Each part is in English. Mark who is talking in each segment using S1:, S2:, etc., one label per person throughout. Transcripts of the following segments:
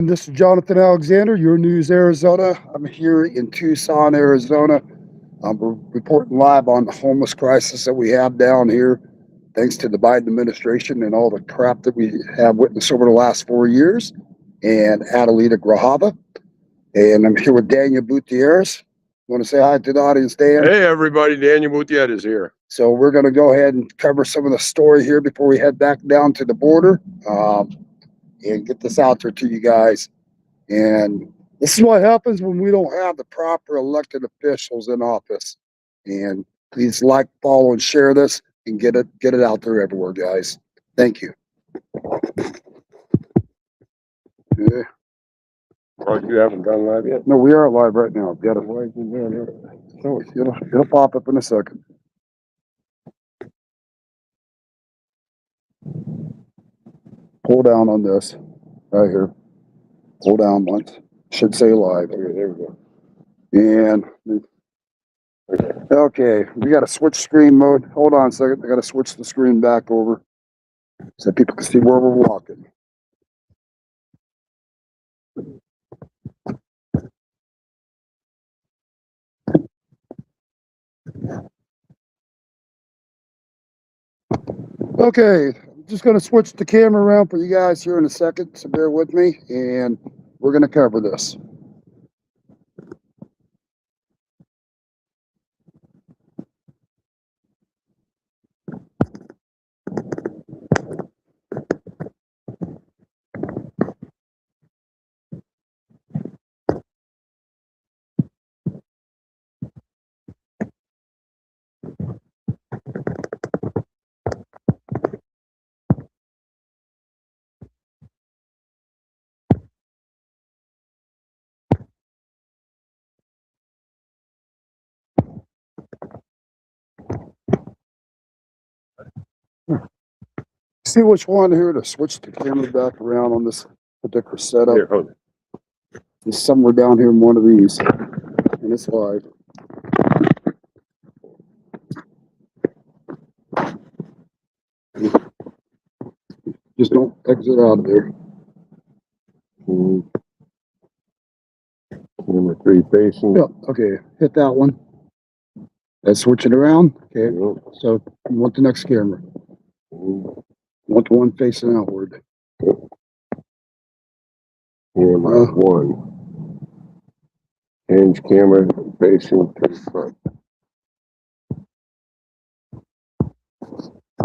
S1: This is Jonathan Alexander, your News Arizona. I'm here in Tucson, Arizona. We're reporting live on the homeless crisis that we have down here, thanks to the Biden administration and all the crap that we have witnessed over the last 4 years, and Adelita Grajava. And I'm here with Daniel Gutierrez. Want to say hi to the audience, Dan?
S2: Hey, everybody. Daniel Gutierrez is here.
S1: So we're going to go ahead and cover some of the story here before we head back down to the border and get this out there to you guys. And this is what happens when we don't have the proper elected officials in office. And please like, follow, and share this and get it out there everywhere, guys. Thank you. Yeah.
S2: Oh, you haven't gone live yet?
S1: No, we are live right now. Got it. So it'll pop up in a second. Pull down on this right here. Pull down once. Should say live.
S2: Okay, there we go.
S1: And okay, we got to switch screen mode. Hold on a second. I got to switch the screen back over so people can see where we're walking. Okay, I'm just going to switch the camera around for you guys here in a second, so bear with me, and we're going to cover this. See which one here to switch the camera back around on this particular setup.
S2: Here, hold it.
S1: It's somewhere down here in one of these, and it's live. Just don't exit out of there.
S2: Number 3 facing.
S1: Yeah, okay, hit that one. Let's switch it around. Okay, so you want the next camera. You want the one facing outward.
S2: Camera 1. Change camera facing to the front.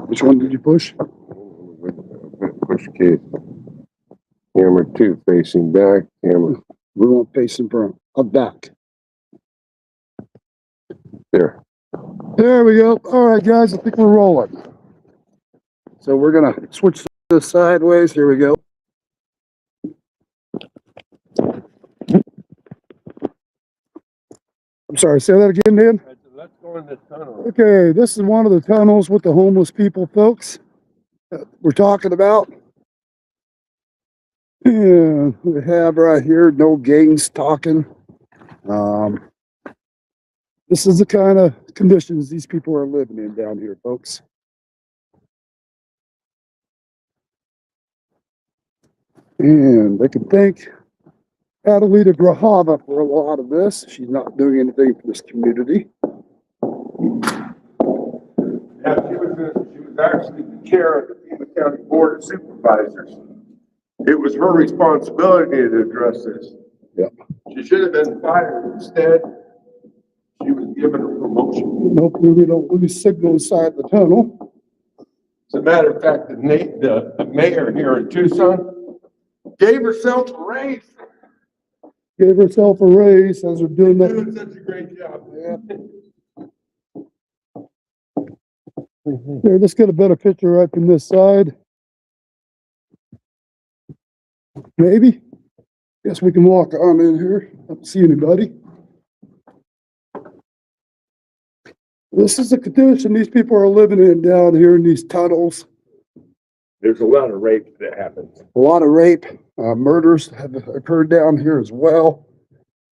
S1: Which one did you push?
S2: Push case. Camera 2 facing back. Camera.
S1: We want facing front. Up back.
S2: There.
S1: There we go. All right, guys, I think we're rolling. So we're gonna switch this sideways. Here we go. I'm sorry, say that again, Dan.
S2: Let's go in this tunnel.
S1: Okay, this is one of the tunnels with the homeless people, folks, that we're talking about. And we have right here, no gangs talking. This is the kind of conditions these people are living in down here, folks. And they can thank Adelita Grajava for a lot of this. She's not doing anything for this community.
S2: Yeah, she was actually the chair of the Pima County Board of Supervisors. It was her responsibility to address this.
S1: Yep.
S2: She should have been fired. Instead, she was given a promotion.
S1: Hopefully we don't lose signal inside the tunnel.
S2: As a matter of fact, the mayor here in Tucson gave herself a raise.
S1: Gave herself a raise as they're doing that.
S2: Doing such a great job.
S1: Yeah. Here, let's get a better picture right from this side. Maybe. Guess we can walk on in here. I don't see anybody. This is the condition these people are living in down here in these tunnels.
S2: There's a lot of rape that happens.
S1: A lot of rape, murders have occurred down here as well.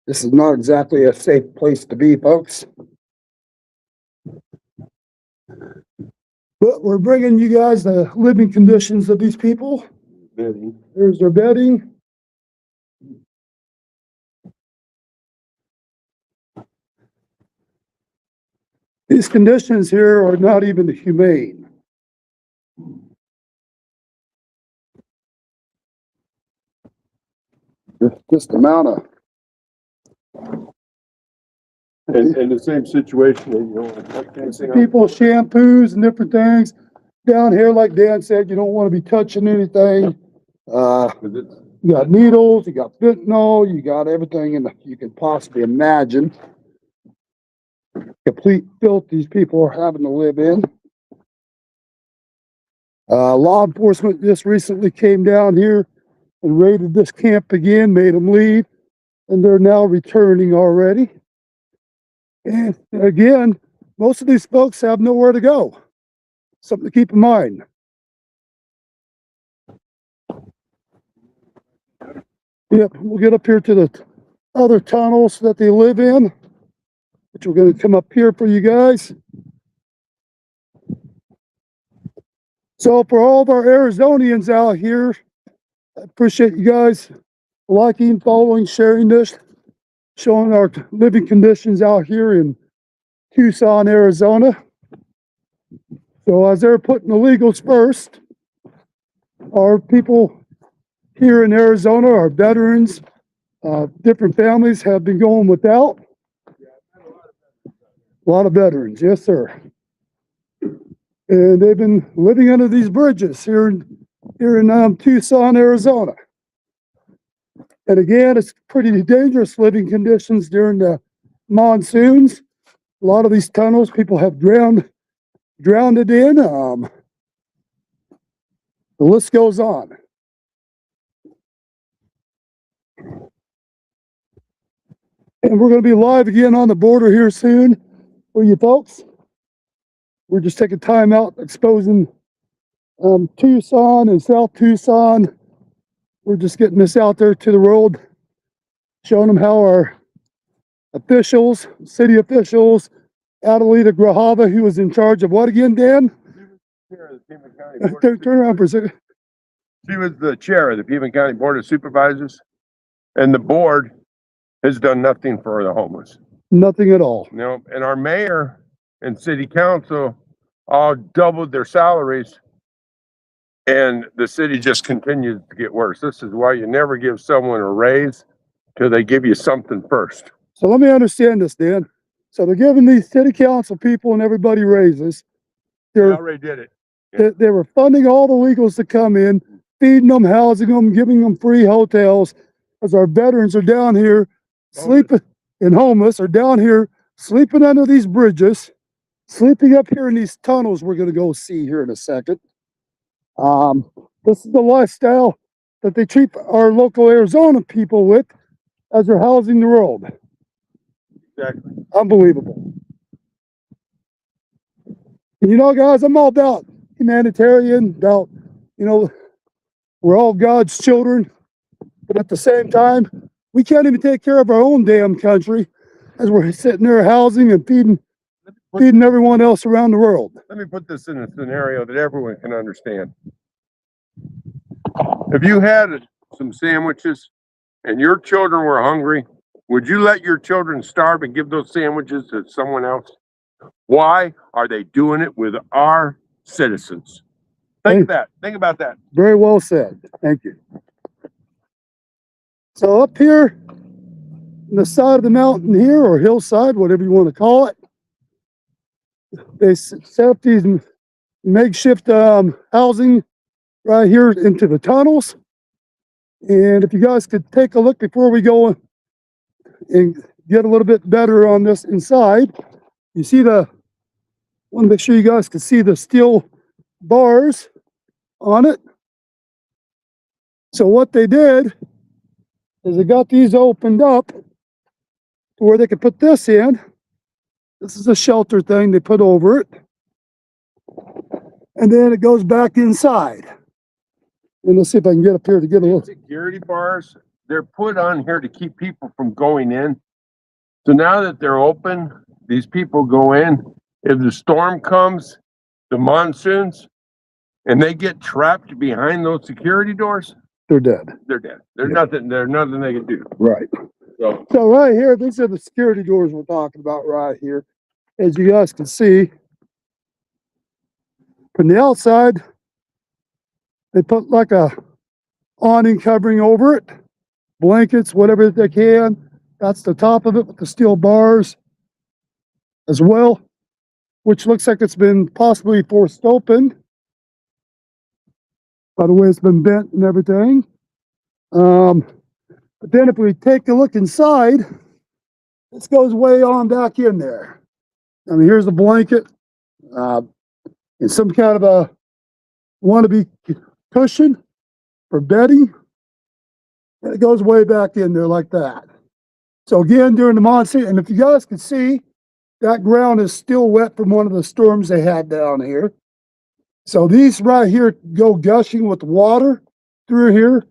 S1: This is not exactly a safe place to be, folks. But we're bringing you guys the living conditions of these people.
S2: Bedding.
S1: There's their bedding. These conditions here are not even humane. Just the amount of
S2: In the same situation, you know, like dancing on-
S1: people, shampoos and different things. Down here, like Dan said, you don't want to be touching anything.
S2: 'cause it's-
S1: You got needles, you got fentanyl, you got everything you can possibly imagine. Complete filth these people are having to live in. Law enforcement just recently came down here and raided this camp again, made them leave, and they're now returning already. And again, most of these folks have nowhere to go. Something to keep in mind. Yep, we'll get up here to the other tunnels that they live in, which we're going to come up here for you guys. So for all of our Arizonians out here, I appreciate you guys liking, following, sharing this, showing our living conditions out here in Tucson, Arizona. So as they're putting the legals first, our people here in Arizona, our veterans, different families have been going without. A lot of veterans, yes, sir. And they've been living under these bridges here in Tucson, Arizona. And again, it's pretty dangerous living conditions during the monsoons. A lot of these tunnels, people have drowned it in. The list goes on. And we're going to be live again on the border here soon for you folks. We're just taking time out exposing Tucson and South Tucson. We're just getting this out there to the world, showing them how our officials, city officials, Adelita Grajava, who was in charge of what again, Dan? Turn around for a second.
S2: She was the chair of the Pima County Board of Supervisors, and the board has done nothing for the homeless.
S1: Nothing at all.
S2: You know, and our mayor and city council all doubled their salaries, and the city just continues to get worse. This is why you never give someone a raise till they give you something first.
S1: So let me understand this, Dan. So they're giving these city council people and everybody raises.
S2: They already did it.
S1: They were funding all the legals to come in, feeding them, housing them, giving them free hotels, as our veterans are down here sleeping and homeless, are down here sleeping under these bridges, sleeping up here in these tunnels we're going to go see here in a second. This is the lifestyle that they treat our local Arizona people with as they're housing the world.
S2: Exactly.
S1: Unbelievable. And you know, guys, I'm all about humanitarian, about, you know, we're all God's children, but at the same time, we can't even take care of our own damn country as we're sitting there housing and feeding everyone else around the world.
S2: Let me put this in a scenario that everyone can understand. If you had some sandwiches and your children were hungry, would you let your children starve and give those sandwiches to someone else? Why are they doing it with our citizens? Think of that. Think about that.
S1: Very well said. Thank you. So up here on the side of the mountain here, or hillside, whatever you want to call it, they set up these makeshift housing right here into the tunnels. And if you guys could take a look before we go and get a little bit better on this inside, you see want to make sure you guys can see the steel bars on it. So what they did is they got these opened up to where they could put this in. This is a shelter thing they put over it. And then it goes back inside. And let's see if I can get up here to get a little.
S2: Security bars, they're put on here to keep people from going in. So now that they're open, these people go in. If the storm comes, the monsoons, and they get trapped behind those security doors,
S1: They're dead.
S2: they're dead. There's nothing they can do.
S1: Right.
S2: So
S1: So right here, these are the security doors we're talking about right here. as you guys can see, from the outside, they put like a awning covering over it, blankets, whatever they can. That's the top of it with the steel bars as well, which looks like it's been possibly forced open by the way it's been bent and everything. But then if we take a look inside, this goes way on back in there. I mean, here's the blanket in some kind of a wannabe cushion for bedding. And it goes way back in there like that. So again, during the monsoon, and if you guys can see, that ground is still wet from one of the storms they had down here. So these right here go gushing with water through here.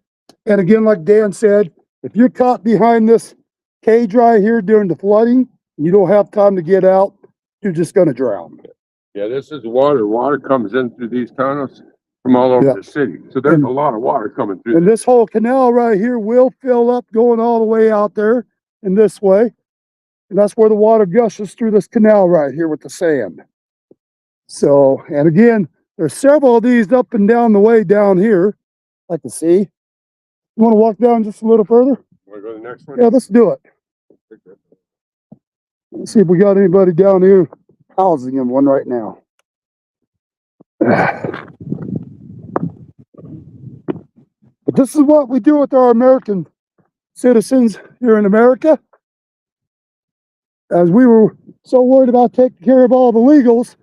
S1: And again, like Dan said, if you're caught behind this cage right here during the flooding, you don't have time to get out, you're just going to drown.
S2: Yeah, this is water. Water comes in through these tunnels from all over the city. So there's a lot of water coming through.
S1: And this whole canal right here will fill up going all the way out there in this way. And that's where the water gushes through this canal right here with the sand. So, and again, there's several of these up and down the way down here. I can see. You want to walk down just a little further?
S2: Want to go to the next one?
S1: Yeah, let's do it. Let's see if we got anybody down here housing in one right now. But this is what we do with our American citizens here in America. As we were so worried about taking care of all the legals,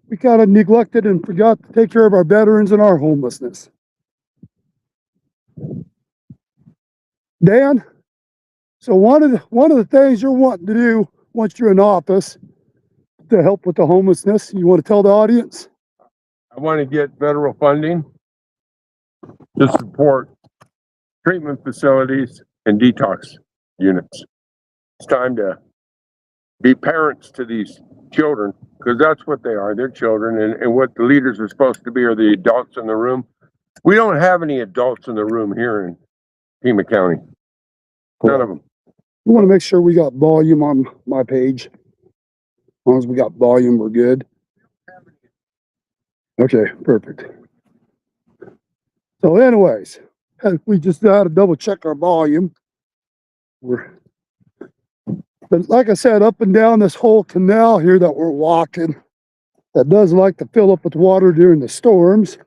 S1: we kind of neglected and forgot to take care of our veterans and our homelessness. Dan, so one of the things you're wanting to do once you're in office to help with the homelessness, you want to tell the audience?
S2: I want to get federal funding to support treatment facilities and detox units. It's time to be parents to these children, because that's what they are. They're children, and what the leaders are supposed to be are the adults in the room. We don't have any adults in the room here in Pima County. None of them.
S1: We want to make sure we got volume on my page. As long as we got volume, we're good. Okay, perfect. So anyways, we just got to double check our volume. But like I said, up and down this whole canal here that we're walking, that does like to fill up with water during the storms.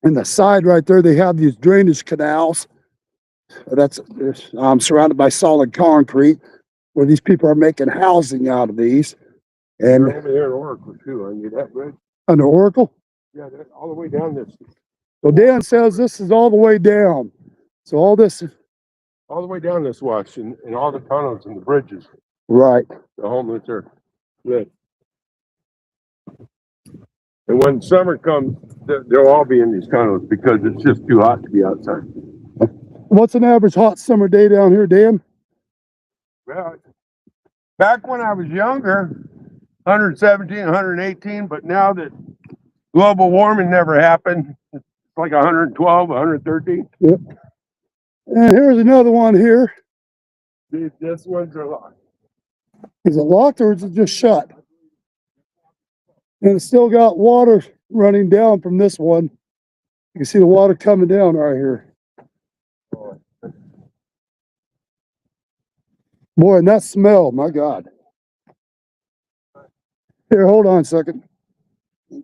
S1: In the side right there, they have these drainage canals. That's surrounded by solid concrete, where these people are making housing out of these. And
S2: they're over there in Oracle too. I mean, that bridge.
S1: Under Oracle?
S2: Yeah, that's all the way down this.
S1: So Dan says this is all the way down. So all this is
S2: all the way down this wash and all the tunnels and the bridges.
S1: Right.
S2: The homeless are good. And when summer comes, they'll all be in these tunnels because it's just too hot to be outside.
S1: What's an average hot summer day down here, Dan?
S2: Well, back when I was younger, 117, 118, but now that global warming never happened, it's like 112, 113.
S1: Yep. And here's another one here.
S2: This one's a locked.
S1: Is it locked or is it just shut? And it's still got water running down from this one. You can see the water coming down right here. Boy, and that smell, my God. Here, hold on a second.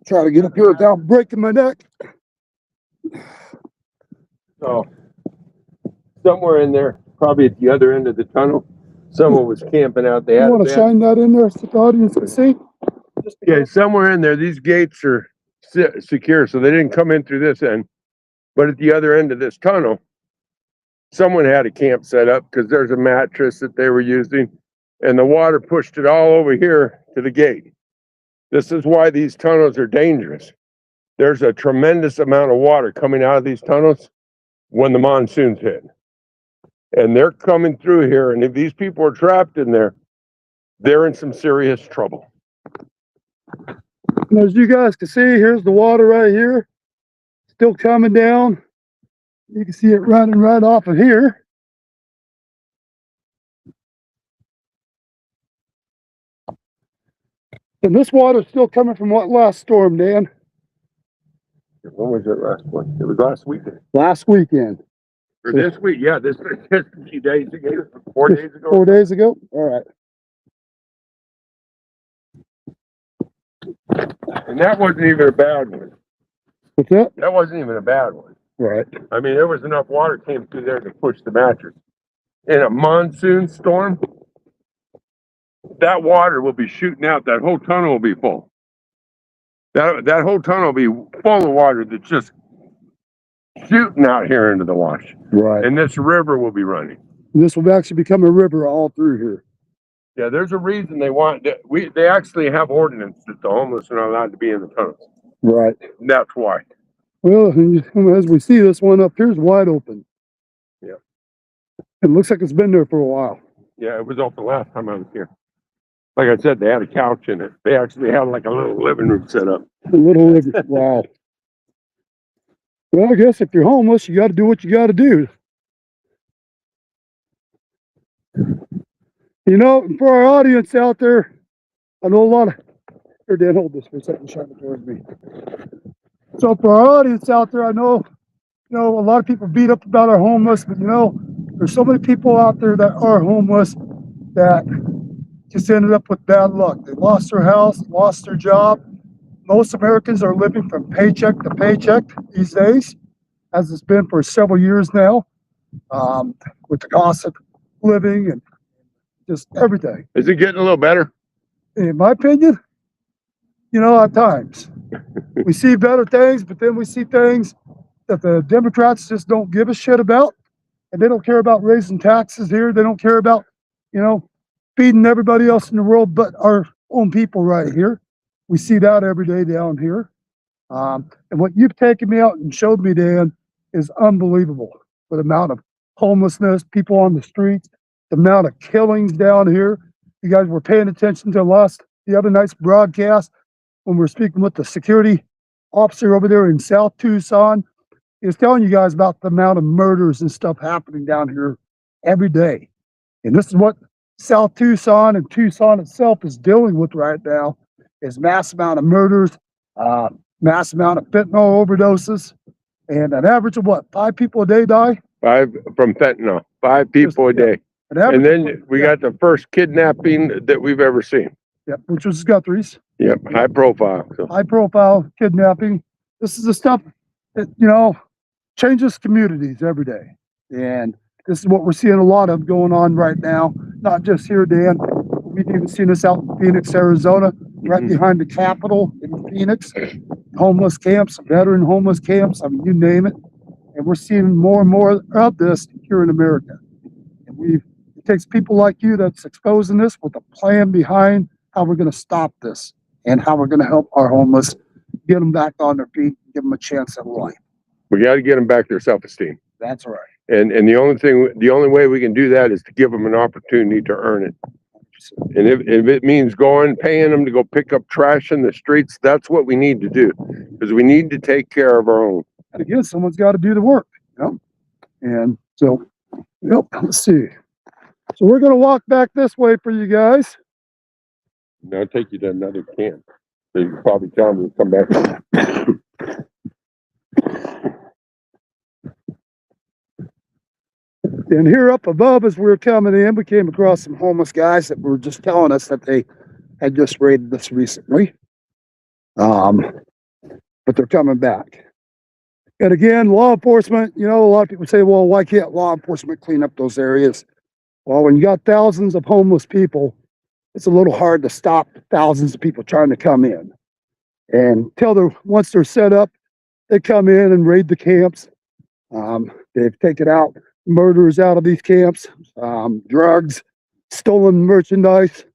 S1: Try to get up here without breaking my neck.
S2: So, somewhere in there, probably at the other end of the tunnel, someone was camping out there.
S1: You want to shine that in there so the audience can see?
S2: Yeah, somewhere in there, these gates are secure, so they didn't come in through this end. But at the other end of this tunnel, someone had a camp set up because there's a mattress that they were using, and the water pushed it all over here to the gate. This is why these tunnels are dangerous. There's a tremendous amount of water coming out of these tunnels when the monsoons hit. And they're coming through here, and if these people are trapped in there, they're in some serious trouble.
S1: And as you guys can see, here's the water right here. Still coming down. You can see it running right off of here. And this water's still coming from what last storm, Dan?
S2: When was it last one? It was last weekend.
S1: Last weekend.
S2: Or this week, yeah, this just a few days ago, 4 days ago.
S1: 4 days ago? All right.
S2: And that wasn't even a bad one.
S1: What's that?
S2: That wasn't even a bad one.
S1: Right.
S2: I mean, there was enough water came through there to push the mattress. In a monsoon storm, that water will be shooting out. That whole tunnel will be full. That whole tunnel will be full of water that's just shooting out here into the wash.
S1: Right.
S2: And this river will be running.
S1: This will actually become a river all through here.
S2: Yeah, there's a reason they want that. They actually have ordinance that the homeless are not allowed to be in the tunnels.
S1: Right.
S2: And that's why.
S1: Well, as we see, this one up here is wide open.
S2: Yeah.
S1: It looks like it's been there for a while.
S2: Yeah, it was open last time I was here. Like I said, they had a couch in it. They actually had like a little living room set up.
S1: A little living. Wow. Well, I guess if you're homeless, you got to do what you got to do. You know, for our audience out there, I know a lot of... Here, Dan, hold this for a second, shine it towards me. So for our audience out there, I know, a lot of people beat up about our homeless, but there's so many people out there that are homeless that just ended up with bad luck. They lost their house, lost their job. Most Americans are living from paycheck to paycheck these days, as it's been for several years now, with the cost of living and just everything.
S2: Is it getting a little better?
S1: In my opinion, at times. We see better things, but then we see things that the Democrats just don't give a shit about. And they don't care about raising taxes here. They don't care about, feeding everybody else in the world but our own people right here. We see that every day down here. And what you've taken me out and showed me, Dan, is unbelievable. The amount of homelessness, people on the streets, the amount of killings down here. You guys were paying attention to the other night's broadcast when we were speaking with the security officer over there in South Tucson. He was telling you guys about the amount of murders and stuff happening down here every day. And this is what South Tucson and Tucson itself is dealing with right now, is mass amount of murders, mass amount of fentanyl overdoses, and an average of what, 5 people a day die?
S2: 5 from fentanyl, 5 people a day. And then we got the first kidnapping that we've ever seen.
S1: Yep, which was Guthrie's.
S2: Yep, high profile. So.
S1: High profile kidnapping. This is the stuff that, changes communities every day. And this is what we're seeing a lot of going on right now, not just here, Dan. We've even seen this out in Phoenix, Arizona, right behind the Capitol in Phoenix. Homeless camps, veteran homeless camps, I mean, you name it. And we're seeing more and more of this here in America. And it takes people like you that's exposing this with a plan behind how we're going to stop this and how we're going to help our homeless get them back on their feet, give them a chance at life.
S2: We got to get them back their self-esteem.
S1: That's right.
S2: And the only way we can do that is to give them an opportunity to earn it. And if it means paying them to go pick up trash in the streets, that's what we need to do, because we need to take care of our own.
S1: And again, someone's got to do the work, And so, let's see. So we're going to walk back this way for you guys.
S2: Now I'll take you to another camp. So you can probably tell them to come back.
S1: And here up above, as we were coming in, we came across some homeless guys that were just telling us that they had just raided this recently. But they're coming back. And again, law enforcement, a lot of people say, well, why can't law enforcement clean up those areas? Well, when you got thousands of homeless people, it's a little hard to stop thousands of people trying to come in. And once they're set up, they come in and raid the camps. They've taken out murders out of these camps, drugs, stolen merchandise.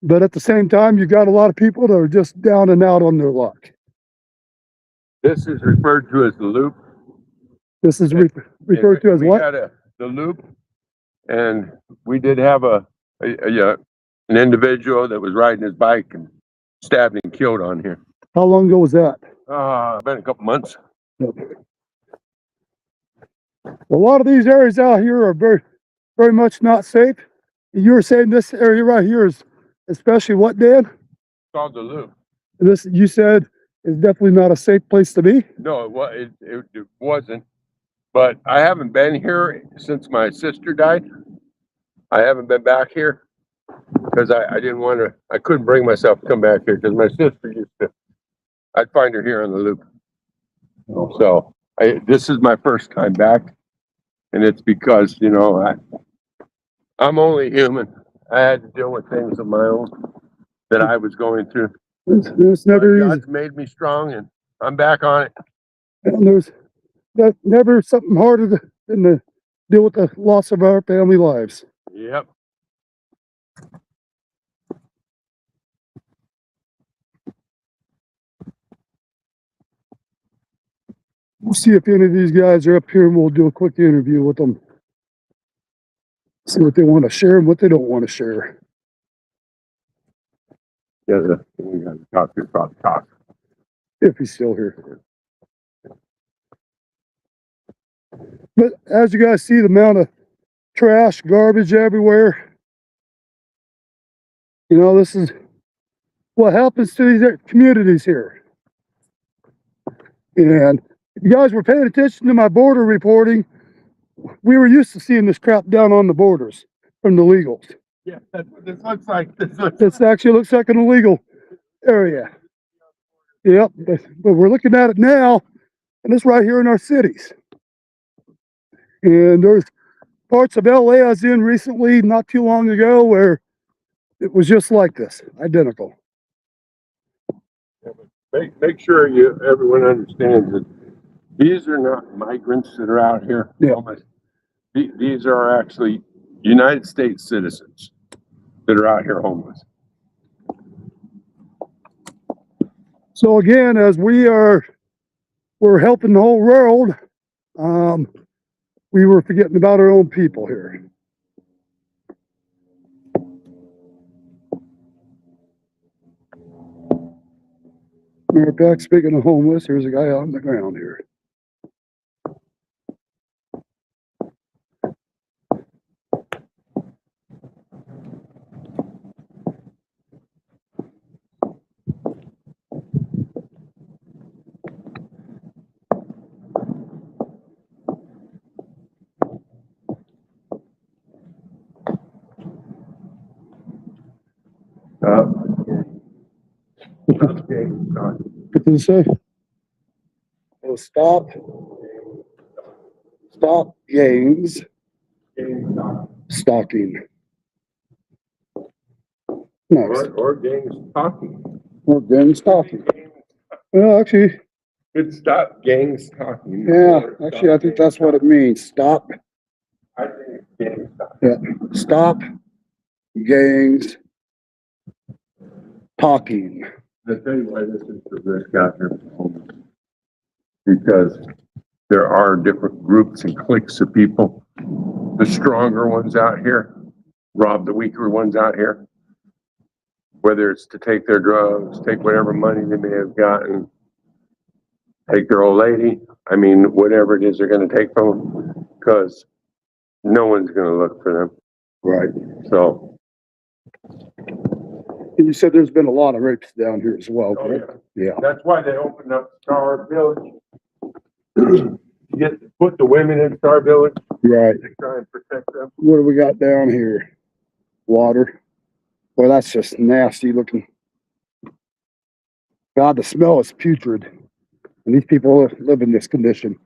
S1: But at the same time, you got a lot of people that are just down and out on their luck.
S2: This is referred to as the loop.
S1: This is referred to as what?
S2: We had the loop, and we did have an individual that was riding his bike and stabbed and killed on here.
S1: How long ago was that?
S2: Been a couple months.
S1: A lot of these areas out here are very, very much not safe. You were saying this area right here is especially what, Dan?
S2: called the Loop.
S1: This, you said, is definitely not a safe place to be?
S2: No, it wasn't. But I haven't been here since my sister died. I haven't been back here because I didn't want to. I couldn't bring myself to come back here because my sister used to. I'd find her here on the Loop. So this is my first time back, and it's because I'm only human. I had to deal with things of my own that I was going through.
S1: It's never easy.
S2: God's made me strong, and I'm back on it.
S1: And there's never something harder than to deal with the loss of our family lives.
S2: Yep.
S1: We'll see if any of these guys are up here, and we'll do a quick interview with them. See what they want to share and what they don't want to share.
S2: Yeah, we got to talk to about talk.
S1: If he's still here. But as you guys see, the amount of trash, garbage everywhere. This is what happens to these communities here. And if you guys were paying attention to my border reporting, we were used to seeing this crap down on the borders from the illegals.
S2: Yeah, that's what this looks like.
S1: This actually looks like an illegal area. Yep, but we're looking at it now, and it's right here in our cities. And there's parts of LA I was in recently, not too long ago, where it was just like this, identical.
S2: Make sure everyone understands that these are not migrants that are out here.
S1: Yeah.
S2: These are actually United States citizens that are out here homeless.
S1: So again, as we're helping the whole world, we were forgetting about our own people here. Matter of fact, speaking of homeless, here's a guy on the ground here. What did it say? Oh, stop gangs stalking. Nice.
S2: Or gangs talking.
S1: Or gangs stalking. Well, actually,
S2: It's stop gangs talking.
S1: yeah, actually, I think that's what it means. Stop.
S2: I think it's gangs talking.
S1: Yeah. Stop gangs talking.
S2: I'll tell you why this is the risk out here for homeless. Because there are different groups and cliques of people. The stronger ones out here rob the weaker ones out here. Whether it's to take their drugs, take whatever money they may have gotten, take their old lady. I mean, whatever it is they're going to take from them, because no one's going to look for them.
S1: Right.
S2: So.
S1: And you said there's been a lot of rapes down here as well.
S2: Oh,
S1: correct?
S2: yeah.
S1: Yeah.
S2: That's why they opened up Star Village. Put the women in Star Village.
S1: Right.
S2: To try and protect them.
S1: What do we got down here? Water. Well, that's just nasty looking. God, the smell is putrid. And these people live in this condition.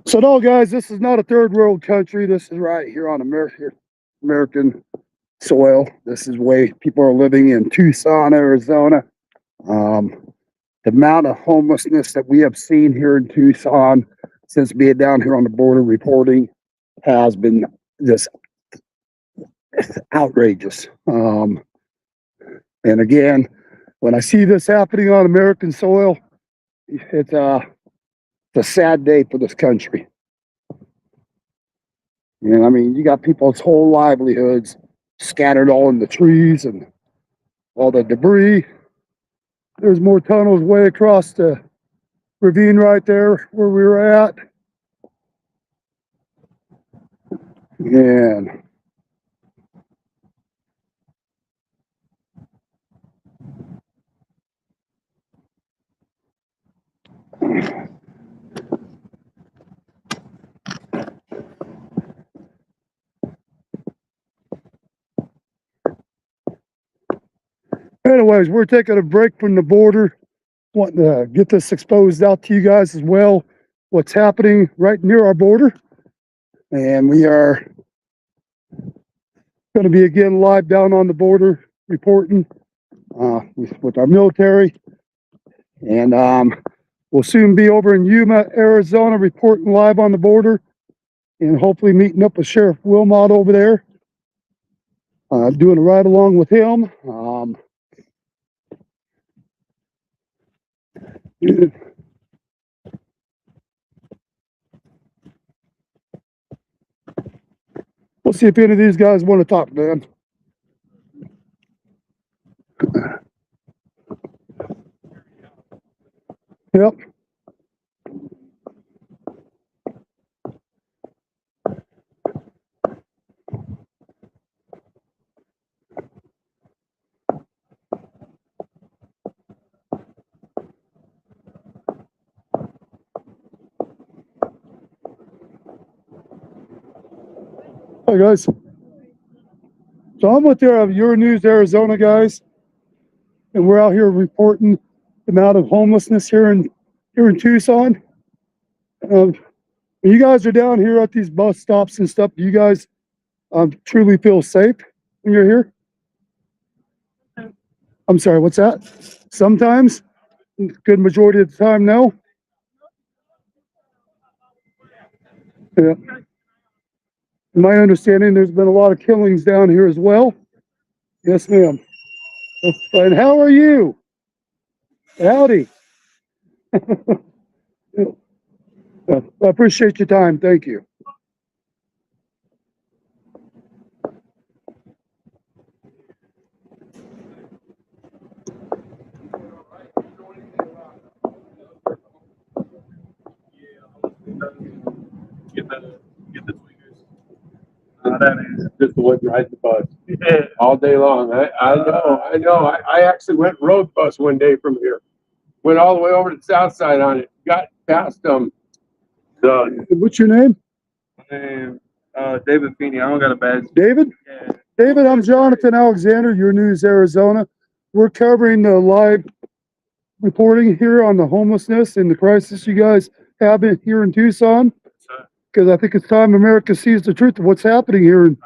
S1: So no, guys, this is not a third world country. This is right here on American soil. This is where people are living in Tucson, Arizona. The amount of homelessness that we have seen here in Tucson since being down here on the border reporting has been just outrageous. And again, when I see this happening on American soil, it's a sad day for this country. And I mean, you got people's whole livelihoods scattered all in the trees and all the debris. There's more tunnels way across the ravine right there where we were at. And Anyways, we're taking a break from the border, wanting to get this exposed out to you guys as well, what's happening right near our border. And we are going to be again live down on the border reporting with our military. And we'll soon be over in Yuma, Arizona, reporting live on the border and hopefully meeting up with Sheriff Wilmot over there. Doing a ride along with him. We'll see if any of these guys want to talk, man. Yep. Hi guys. So I'm with Your News Arizona guys, and we're out here reporting the amount of homelessness here in Tucson. When you guys are down here at these bus stops and stuff, do you guys truly feel safe when you're here? I'm sorry, what's that? Sometimes, good majority of the time, no. Yeah. In my understanding, there's been a lot of killings down here as well. Yes, ma'am. And how are you? Howdy. I appreciate your time. Thank you.
S3: Get the tweakers. That is just the one who rides the bus.
S2: Yeah, all day long. I know. I actually went road bus one day from here. Went all the way over to the south side on it. Got past
S1: What's your name?
S3: My name David Feeney. I don't got a badge.
S1: David?
S3: Yeah.
S1: David, I'm Jonathan Alexander, Your News Arizona. We're covering the live reporting here on the homelessness and the crisis you guys have here in Tucson. Because I think it's time America sees the truth of what's happening here in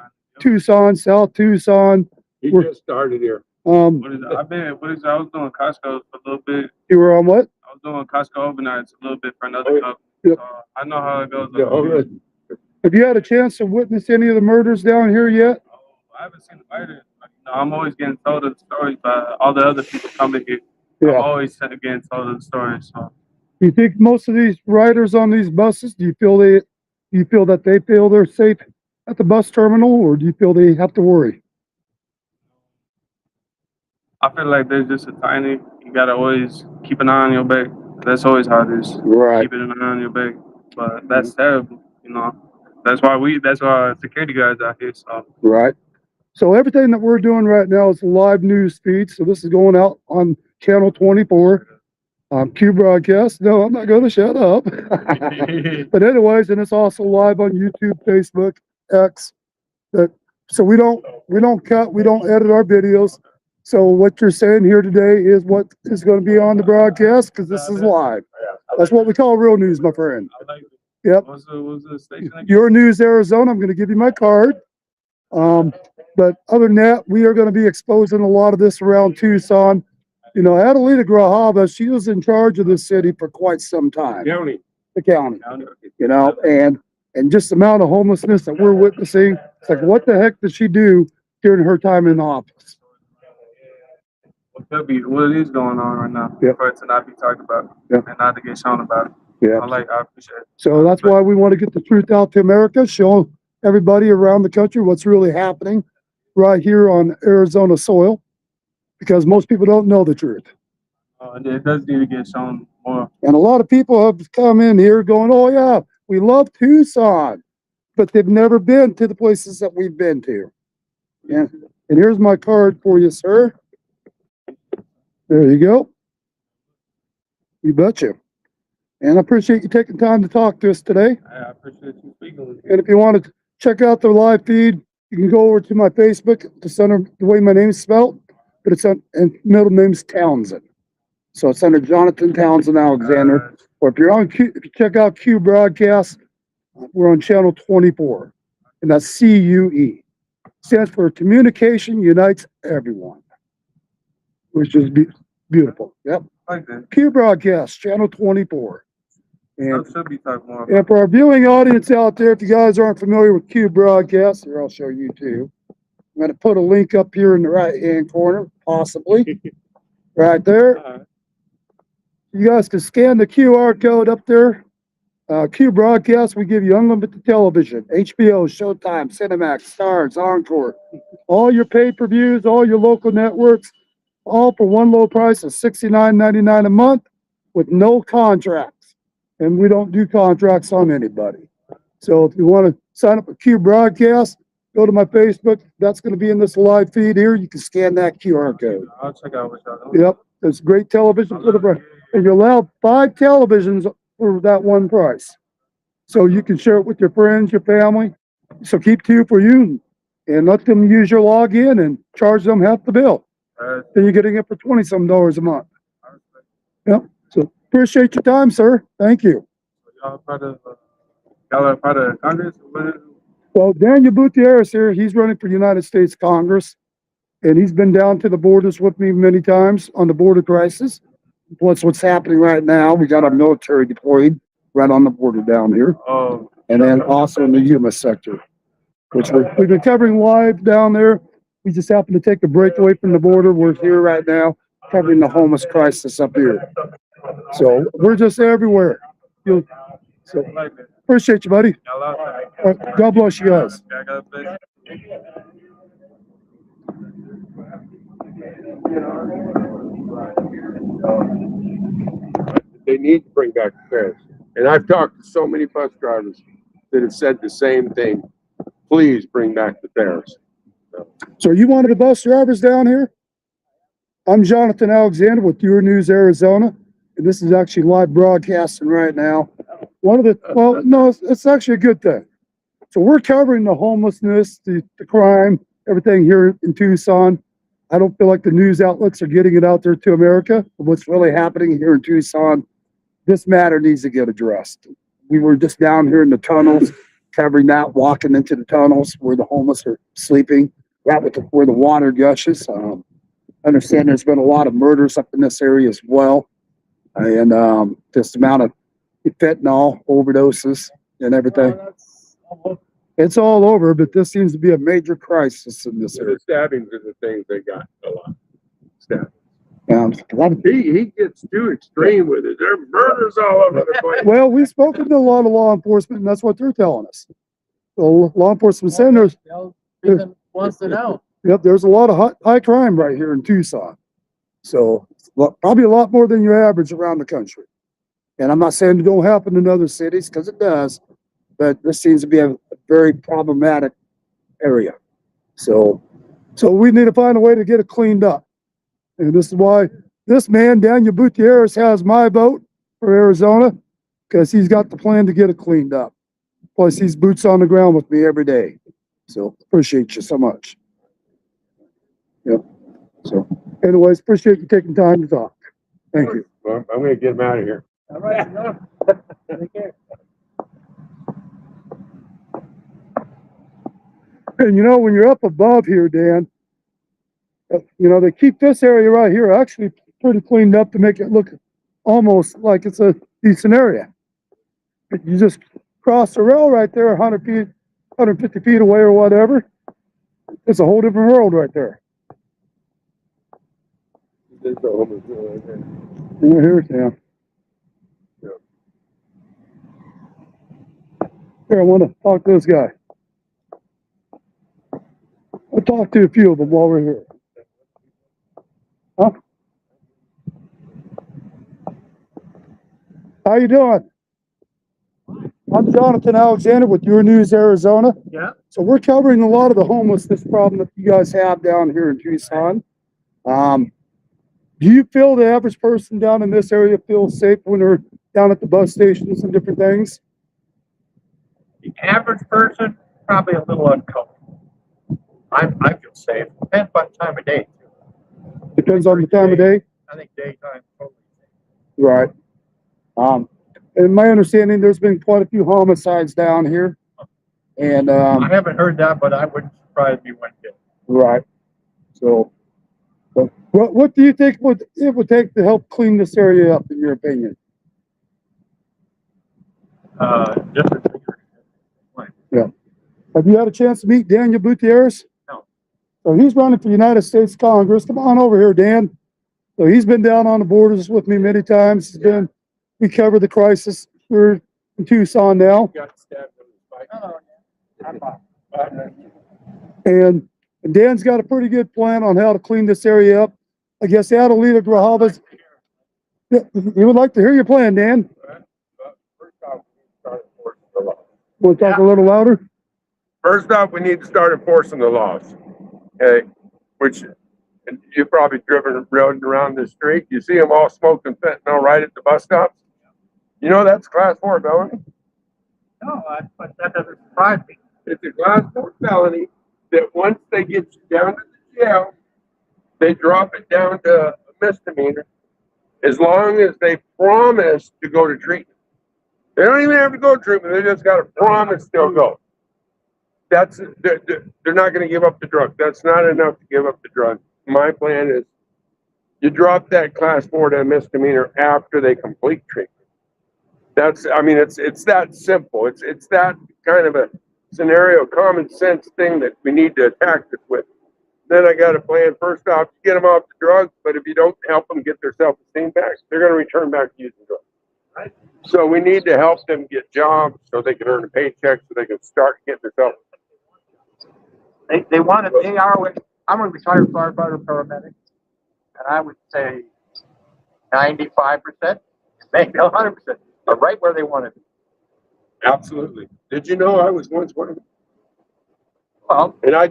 S1: Tucson, South Tucson.
S2: he
S1: We're-
S2: just started here.
S3: I was doing Costco for a little bit.
S1: You were on what?
S3: I was doing Costco overnights a little bit for another company.
S1: Yep.
S3: So I know how it goes.
S1: Have you had a chance to witness any of the murders down here yet?
S3: I haven't seen the murder. I'm always getting told of the stories by all the other people coming here.
S1: Yeah.
S3: I'm always getting told of the stories. So
S1: Do you think most of these riders on these buses, do you feel that they feel they're safe at the bus terminal, or do you feel they have to worry?
S3: I feel like there's just you gotta always keep an eye on your back. That's always how it is.
S1: Right.
S3: Keeping an eye on your back. But that's terrible, That's why security guards out here. So
S1: Right. So everything that we're doing right now is a live news feed. So this is going out on channel 24. Q broadcast. No, I'm not going to shut up. But anyways, and it's also live on YouTube, Facebook, X. So we don't cut, we don't edit our videos. So what you're saying here today is what is going to be on the broadcast, because this is live. That's what we call real news, my friend.
S3: I like it.
S1: Yep.
S3: What's the station again?
S1: Your News Arizona. I'm going to give you my card. But other than that, we are going to be exposing a lot of this around Tucson. Adelita Grajava, she was in charge of this city for quite some time.
S2: County.
S1: The county. And just the amount of homelessness that we're witnessing. It's like, what the heck did she do during her time in office?
S3: What is going on right now?
S1: Yep.
S3: For it to not be talked about
S1: Yep.
S3: and not to get shown about.
S1: Yeah.
S3: I appreciate it.
S1: So that's why we want to get the truth out to America, show everybody around the country what's really happening right here on Arizona soil, because most people don't know the truth.
S3: It does need to get shown more.
S1: And a lot of people have come in here going, oh yeah, we love Tucson, but they've never been to the places that we've been to. Yeah. And here's my card for you, sir. There you go. You betcha. And I appreciate you taking time to talk to us today.
S3: I appreciate you speaking with me.
S1: And if you want to check out the live feed, you can go over to my Facebook, the way my name is spelled. but it's on, and middle name's Townsend. So it's under Jonathan Townsend Alexander. Or if you're on Q, if you check out Q Broadcast, we're on channel 24, and that's CUE. Stands for Communication Unites Everyone, which is beautiful. Yep.
S3: Like that.
S1: Q Broadcast, channel 24. And,
S3: I should be talking more about
S1: and for our viewing audience out there, if you guys aren't familiar with Q Broadcast, here I'll show you too. I'm going to put a link up here in the right-hand corner, possibly, right there. You guys can scan the QR code up there. Q Broadcast, we give you unlimited television, HBO, Showtime, Cinemax, Stars, Encore, all your pay-per-views, all your local networks, all for one low price of $69.99 a month with no contracts. And we don't do contracts on anybody. So if you want to sign up for Q Broadcast, go to my Facebook. That's going to be in this live feed here. You can scan that QR code.
S3: I'll check out what y'all doing.
S1: Yep, it's great television for the brand. And you're allowed 5 televisions for that one price. So you can share it with your friends, your family. So keep 2 for you and let them use your login and charge them half the bill. Then you're getting it for $20-some a month. Yep. So appreciate your time, sir. Thank you.
S3: Y'all are part of Congress?
S1: Well, Daniel Gutierrez here, he's running for United States Congress. And he's been down to the borders with me many times on the border crisis. Plus what's happening right now. We got our military deployed right on the border down here.
S3: Oh,
S1: And then also in the Yuma sector, which we've been covering live down there. We just happened to take a break away from the border. We're here right now covering the homeless crisis up here. So we're just everywhere. So appreciate you, buddy.
S3: y'all out there.
S1: God bless you guys.
S3: Yeah, God bless
S2: They need to bring back the fares. And I've talked to so many bus drivers that have said the same thing. Please bring back the fares.
S1: So are you one of the bus drivers down here? I'm Jonathan Alexander with Your News Arizona, and this is actually live broadcasting right now. Well, no, it's actually a good thing. So we're covering the homelessness, the crime, everything here in Tucson. I don't feel like the news outlets are getting it out there to America. What's really happening here in Tucson, this matter needs to get addressed. We were just down here in the tunnels, covering that, walking into the tunnels where the homeless are sleeping, right with where the water gushes. I understand there's been a lot of murders up in this area as well. And this amount of fentanyl overdoses and everything. It's all over, but this seems to be a major crisis in this area.
S2: The stabbings are the things they got a lot. Stabbings. He gets too extreme with it. There are murders all over the place.
S1: Well, we've spoken to a lot of law enforcement, and that's what they're telling us. So law enforcement centers
S4: Wants to know.
S1: Yep, there's a lot of high crime right here in Tucson. So probably a lot more than your average around the country. And I'm not saying it don't happen in other cities, because it does, but this seems to be a very problematic area. So we need to find a way to get it cleaned up. And this is why this man, Daniel Gutierrez, has my vote for Arizona, because he's got the plan to get it cleaned up. Plus, he's boots on the ground with me every day. So appreciate you so much. Yep. So anyways, appreciate you taking time to talk. Thank you.
S2: Well, I'm going to get him out of here.
S4: All right. Take care.
S1: And you know, when you're up above here, Dan, you know, they keep this area right here actually pretty cleaned up to make it look almost like it's a decent area. But you just cross the rail right there, 100 feet, 150 feet away or whatever. It's a whole different world right there.
S2: There's the homeless right there.
S1: Yeah, here's yeah. Here, I want to talk to this guy. I'll talk to a few of them while we're here. Huh? How you doing? I'm Jonathan Alexander with Your News Arizona.
S4: Yeah.
S1: So we're covering a lot of the homelessness problem that you guys have down here in Tucson. Do you feel the average person down in this area feels safe when they're down at the bus stations and different things?
S4: The average person, probably a little uncomfortable. I feel safe. Depends on time of day.
S1: Depends on the time of day.
S4: I think daytime. Totally.
S1: Right. In my understanding, there's been quite a few homicides down here. And,
S4: I haven't heard that, but I wouldn't surprise me one bit.
S1: right. So, but what do you think it would take to help clean this area up, in your opinion?
S4: Different.
S1: Have you had a chance to meet Daniel Gutierrez?
S4: No.
S1: So he's running for United States Congress. Come on over here, Dan. So he's been down on the borders with me many times. We covered the crisis. We're in Tucson now.
S2: Got stabbed in his bike.
S1: And Dan's got a pretty good plan on how to clean this area up. I guess Adelita Grijalva's, he would like to hear your plan, Dan.
S2: First off, we need to start enforcing the law.
S1: Want to talk a little louder?
S2: First off, we need to start enforcing the laws. Okay, which and you've probably driven around the street. You see them all smoking fentanyl right at the bus stops. You know that's class 4 felony.
S4: No, but that doesn't surprise me.
S2: It's a class 4 felony that once they get you down to the jail, they drop it down to a misdemeanor as long as they promise to go to treatment. They don't even have to go to treatment. They just got to promise they'll go. They're not going to give up the drug. That's not enough to give up the drug. My plan is you drop that class 4 to a misdemeanor after they complete treatment. It's that simple. It's that kind of a scenario, common sense thing that we need to attack this with. Then I got a plan. First off, get them off the drugs, but if you don't help them get their self-esteem back, they're going to return back to using drugs. Right? So we need to help them get jobs so they can earn a paycheck, so they can start getting their self.
S4: They want it. They are. I'm a retired firefighter paramedic, and I would say 95%, maybe 100%, are right where they want to be.
S2: Absolutely. Did you know I was once one of them?
S4: Well,
S2: And I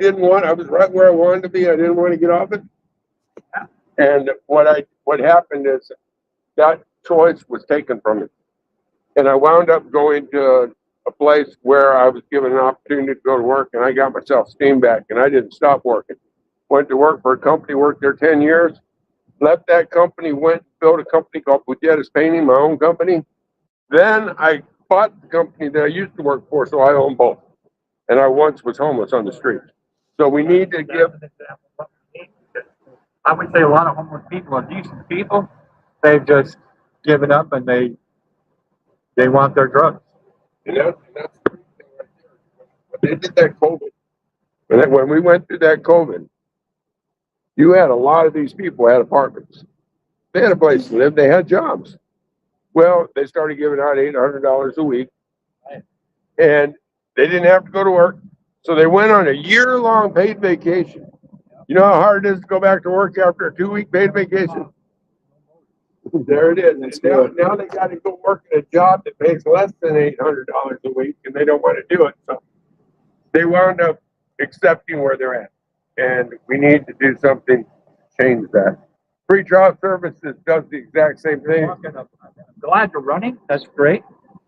S2: was right where I wanted to be. I didn't want to get off it. And what happened is that choice was taken from me. And I wound up going to a place where I was given an opportunity to go to work, and I got myself steam back, and I didn't stop working. Went to work for a company, worked there 10 years, left that company, went and built a company called Gutierrez Painting, my own company. Then I bought the company that I used to work for, so I own both. And I once was homeless on the street. So we need to give.
S4: I would say a lot of homeless people are decent people. They've just given up and they want their drugs.
S2: And that's the thing right there. When they did that COVID, when we went through that COVID, you had a lot of these people had apartments. They had a place to live. They had jobs. Well, they started giving out $800 a week, and they didn't have to go to work. So they went on a year-long paid vacation. You know how hard it is to go back to work after a 2-week paid vacation? There it is. And now they got to go work at a job that pays less than $800 a week, and they don't want to do it. So they wound up accepting where they're at. And we need to do something to change that. Pretrial services does the exact same thing.
S4: I'm glad you're running. That's great.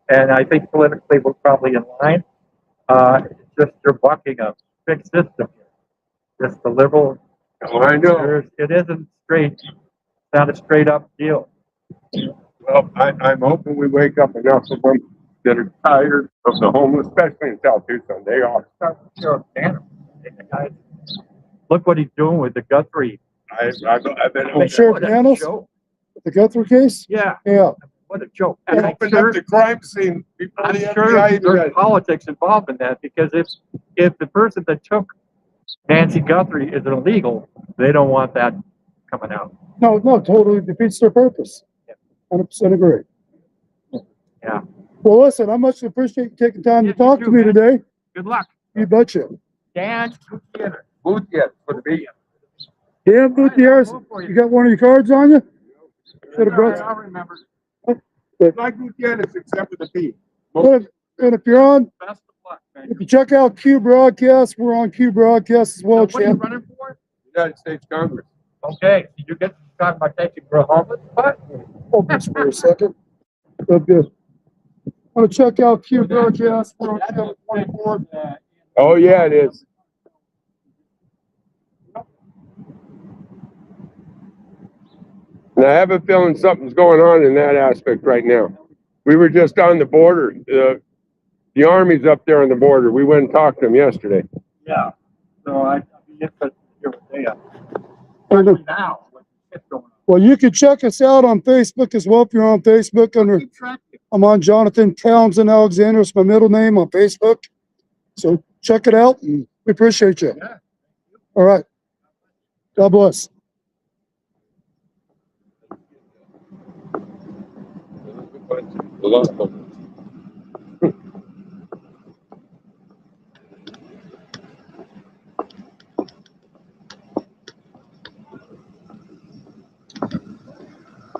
S4: And I think politically we're probably in line. It's just you're bucking a big system. Just the liberal.
S2: Oh, I know.
S4: It isn't straight. It's not a straight up deal.
S2: Well, I'm hoping we wake up enough of them that are tired of the homeless, especially in South Tucson. They are.
S4: Look what he's doing with the Guthrie.
S2: I've been
S1: Oh, Sheriff Daniels? The Guthrie case?
S4: Yeah.
S1: Yeah.
S4: What a joke. And I'm
S2: opened
S4: sure,
S2: up the crime scene before
S4: I'm
S2: the
S4: sure
S2: FBI
S4: there's
S2: did.
S4: politics involved in that, because if the person that took Nancy Guthrie is illegal, they don't want that coming out.
S1: No, totally defeats their purpose. 100% agree.
S4: Yeah.
S1: Well, listen, I much appreciate you taking time
S4: Yeah,
S1: to talk
S4: you
S1: to
S4: too,
S1: me
S4: man.
S1: today.
S4: Good luck.
S1: You betcha.
S4: Dan Gutierrez.
S2: Gutierrez for the B.
S1: Dan Gutierrez, you got one of your cards on you? Should have brought.
S4: I'll remember.
S2: Like Gutierrez, except with the B.
S1: And if you're on,
S4: Best of luck, man.
S1: if you check out Q Broadcast, we're on Q Broadcast as well,
S4: So what are you
S1: champ.
S4: running for?
S2: United States Congress.
S4: Okay. Did you get to talk about taking for a homeless spot?
S1: Hold this for a second. Good. I'm gonna check out Q Broadcast. We're on channel 24.
S2: Oh, yeah, it is. And I have a feeling something's going on in that aspect right now. We were just on the border. The Army's up there on the border. We went and talked to them yesterday.
S4: Yeah. So I'd be interested to hear what they have. Especially now, with shit going on.
S1: Well, you can check us out on Facebook as well if you're on Facebook. Under
S4: Keep track of it.
S1: I'm on Jonathan Townsend Alexander. It's my middle name on Facebook. So check it out, and we appreciate you.
S4: Yeah.
S1: All right. God bless.
S2: A lot of them.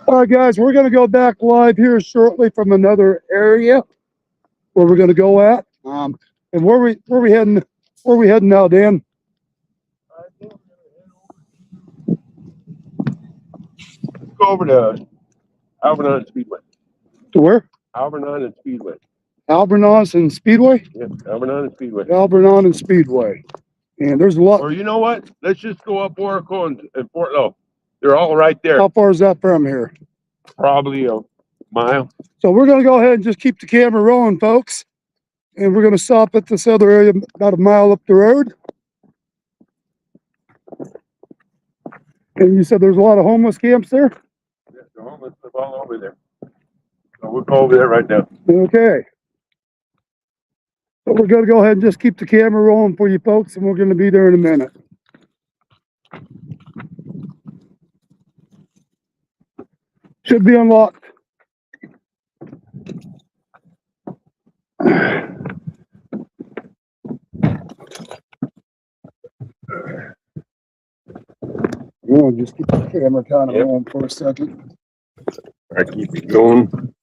S1: All right, guys, we're going to go back live here shortly from another area where we're going to go at. And where we heading? Where we heading now, Dan?
S2: Let's go over to Alvernon Speedway.
S1: To where?
S2: Alvernon and Speedway.
S1: Albernon and Speedway?
S2: Yeah, Alvernon and Speedway.
S1: Albernon and Speedway. And there's a lot.
S2: Or you know what? Let's just go up Oracle and Fort Low. They're all right there.
S1: How far is that from here?
S2: Probably a mile.
S1: So we're going to go ahead and just keep the camera rolling, folks. And we're going to stop at this other area about a mile up the road. And you said there's a lot of homeless camps there?
S2: Yeah, the homeless live all over there. So we'll go over there right now.
S1: Okay. So we're going to go ahead and just keep the camera rolling for you folks, and we're going to be there in a minute. Should be unlocked. We'll just keep the camera kind of rolling for a second.
S2: I keep it going.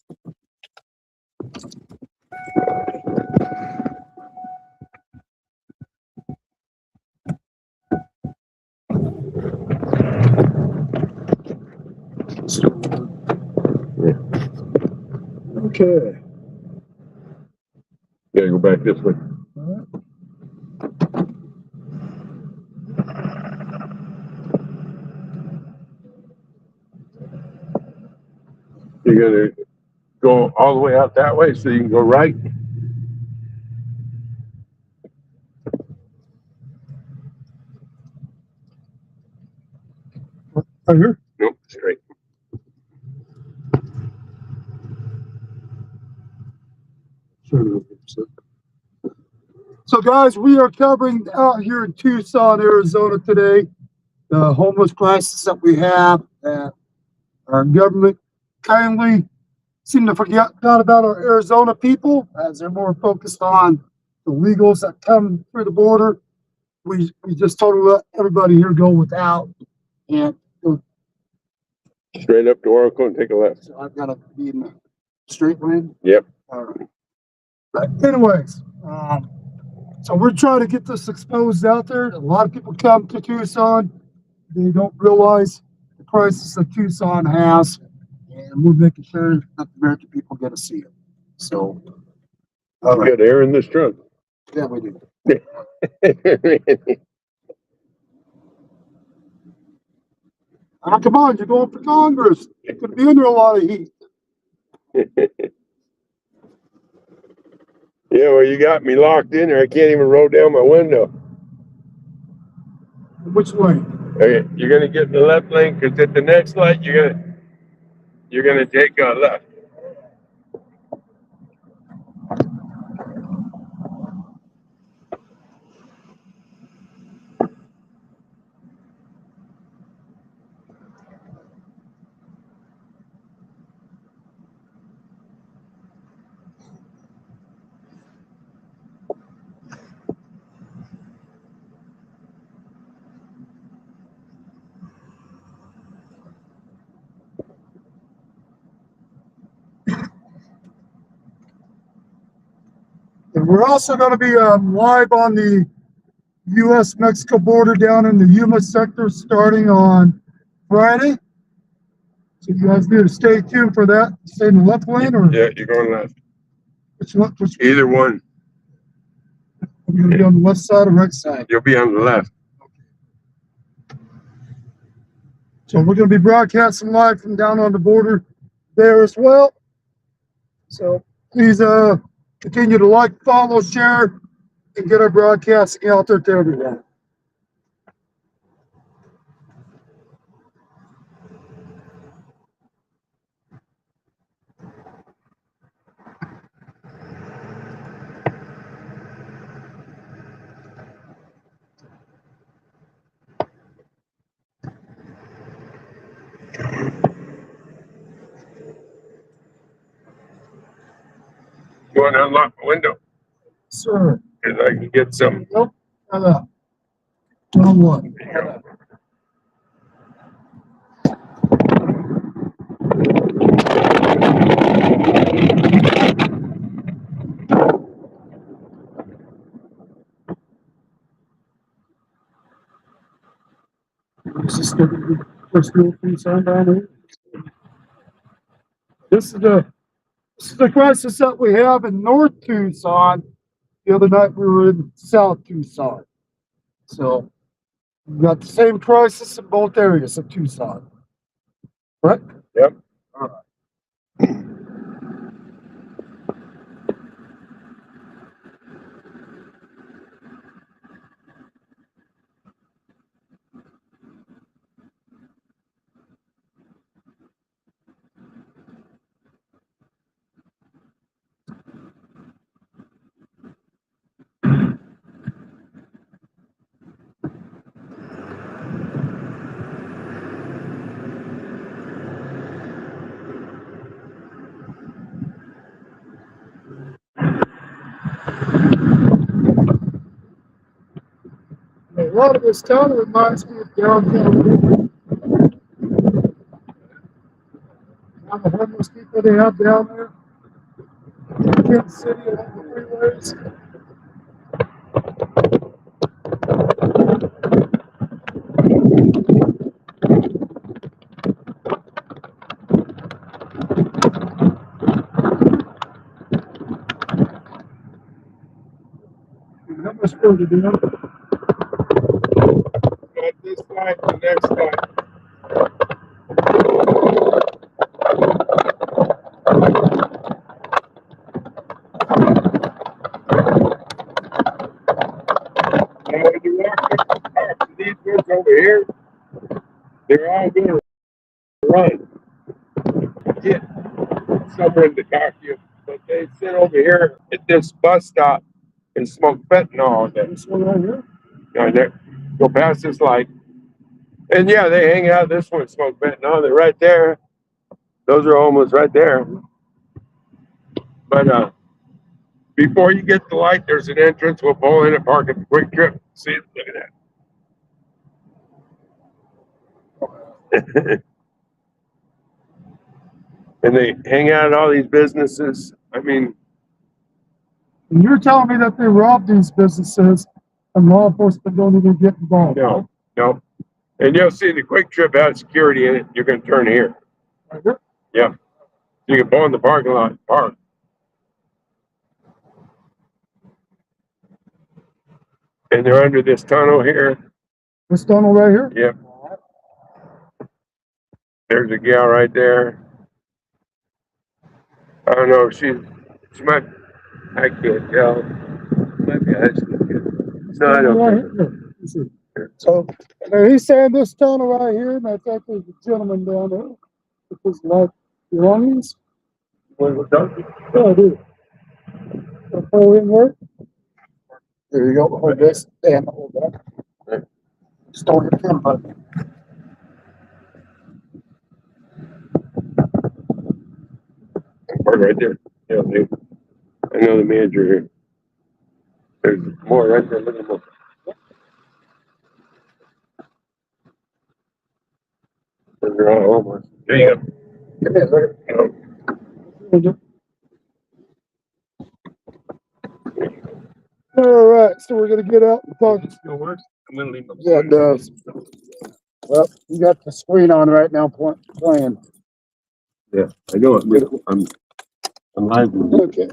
S1: Okay.
S2: Gotta go back this way. You're gonna go all the way out that way so you can go right.
S1: Right here?
S2: Nope, straight.
S1: So guys, we are covering out here in Tucson, Arizona today, the homeless crisis that we have. Our government kindly seem to forget about our Arizona people as they're more focused on the illegals that come through the border. We just totally let everybody here go without. And
S2: Straight up to Oracle and take a left.
S1: so I've got to be in the straight lane.
S2: Yep.
S1: All right. But anyways, so we're trying to get this exposed out there. A lot of people come to Tucson. They don't realize the crisis that Tucson has, and we're making sure that the American people get to see it. So, all right.
S2: Got air in this truck.
S1: Yeah, we do. Come on, you're going for Congress. You're going to be under a lot of heat.
S2: Yeah, well, you got me locked in there. I can't even roll down my window.
S1: Which way?
S2: Okay, you're gonna get in the left lane because at the next light you're gonna take a left.
S1: And we're also going to be live on the U.S.-Mexico border down in the Yuma sector starting on Friday. So you guys need to stay tuned for that. Stay in the left lane or
S2: Yeah, you're going left.
S1: which
S2: Either one.
S1: you're going to be on the left side or right side?
S2: You'll be on the left.
S1: So we're going to be broadcasting live from down on the border there as well. So please continue to like, follow, share, and get our broadcasting out there to everyone.
S2: You want to unlock the window?
S1: Sir.
S2: Cause I can get some.
S1: Nope. Wrong one. This is the first thing sign down here. This is the crisis that we have in North Tucson. The other night we were in South Tucson. So we've got the same crisis in both areas of Tucson. Correct?
S2: Yep.
S1: All right. A lot of this town reminds me of downtown. All the homeless people they have down there. Kansas City along the freeways. How much further do you know?
S2: Not this side, the next side. And when you walk up these woods over here, they're all going to run. Get someone to talk to you, but they sit over here at this bus stop and smoke fentanyl all day.
S1: This one right here?
S2: Go past this light. And yeah, they hang out this one, smoke fentanyl. They're right there. Those are almost right there. But before you get the light, there's an entrance. We'll pull in and park at the Quick Trip. See, look at that. And they hang out at all these businesses. I mean,
S1: And you're telling me that they robbed these businesses and law enforcement don't even get involved?
S2: no, no. And you'll see the Quick Trip has security in it. You're going to turn here.
S1: Right here?
S2: Yeah. You can pull in the parking lot and park. And they're under this tunnel here.
S1: This tunnel right here?
S2: Yep. There's a gal right there. I don't know if she might, I can't tell. Might be a high school kid. No, I don't
S1: Right
S2: think
S1: here. You see. So he's saying this tunnel right here, and I think there's a gentleman down there with his life belongings.
S2: so.
S1: Yeah, I do. Pull in work. There you go. Hold this and hold that.
S2: Right.
S1: Just don't hit him, button.
S2: Right there. Yeah, I know the manager here. There's more right there. Look at them. They're all almost. There you go.
S1: Come here, look. All right, so we're gonna get out and talk.
S2: Still works? I'm gonna leave them.
S1: Yeah, it does. Well, you got the screen on right now playing.
S2: Yeah, I know it. I'm live.
S1: Okay.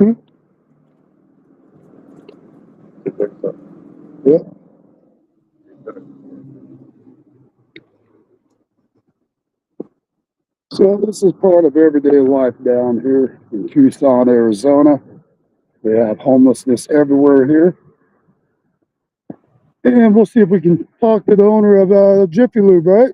S1: Yeah. So this is part of everyday life down here in Tucson, Arizona. We have homelessness everywhere here. And we'll see if we can talk to the owner of Jiffy Lube, right?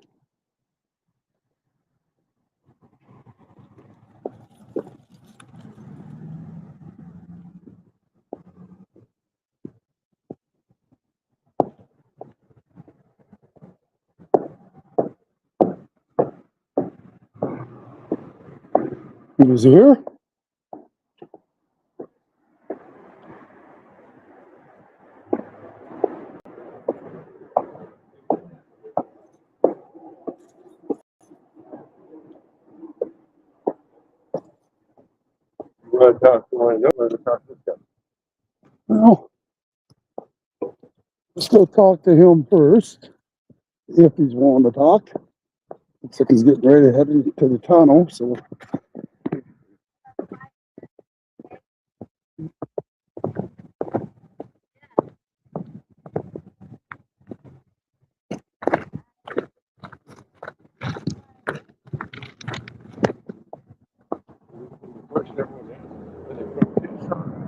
S1: Is he here?
S2: You want to talk to one of them or to talk to this guy?
S1: Well, let's go talk to him first, if he's willing to talk. Looks like he's getting ready to head into the tunnel, so.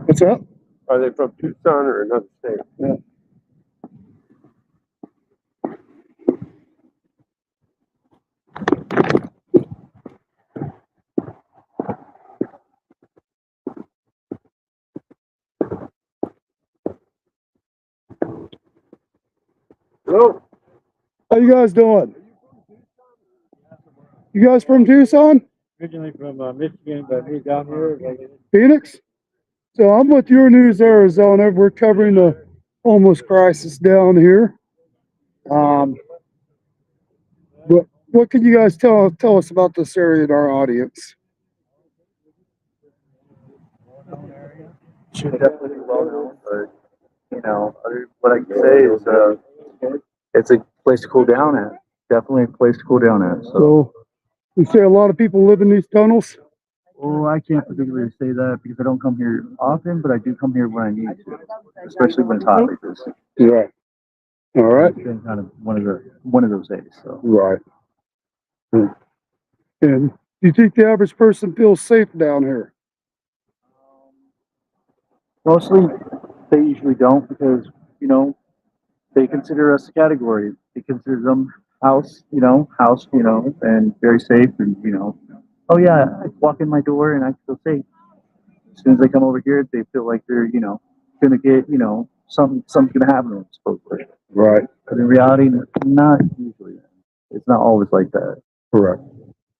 S1: What's up?
S2: Are they from Tucson or another state?
S1: Yeah.
S2: Hello.
S1: How you guys doing? You guys from Tucson?
S5: Originally from Michigan, but moved down here.
S1: Phoenix? So I'm with Your News Arizona. We're covering the homeless crisis down here. What can you guys tell us about this area in our audience?
S6: Should definitely be well known, but what I can say is it's a place to cool down at. Definitely a place to cool down at.
S1: So you say a lot of people live in these tunnels?
S6: Oh, I can't particularly say that because I don't come here often, but I do come here when I need to, especially when it's hot like this.
S1: Right. All right.
S6: It's been kind of one of those days. So
S1: Right. And do you think the average person feels safe down here?
S6: mostly they usually don't because they consider us a category. They consider them house, and very safe and oh yeah, I walk in my door and I feel safe. As soon as they come over here, they feel like they're, gonna get, something's gonna happen to them, supposedly.
S1: Right.
S6: But in reality, not usually. It's not always like that.
S1: Correct.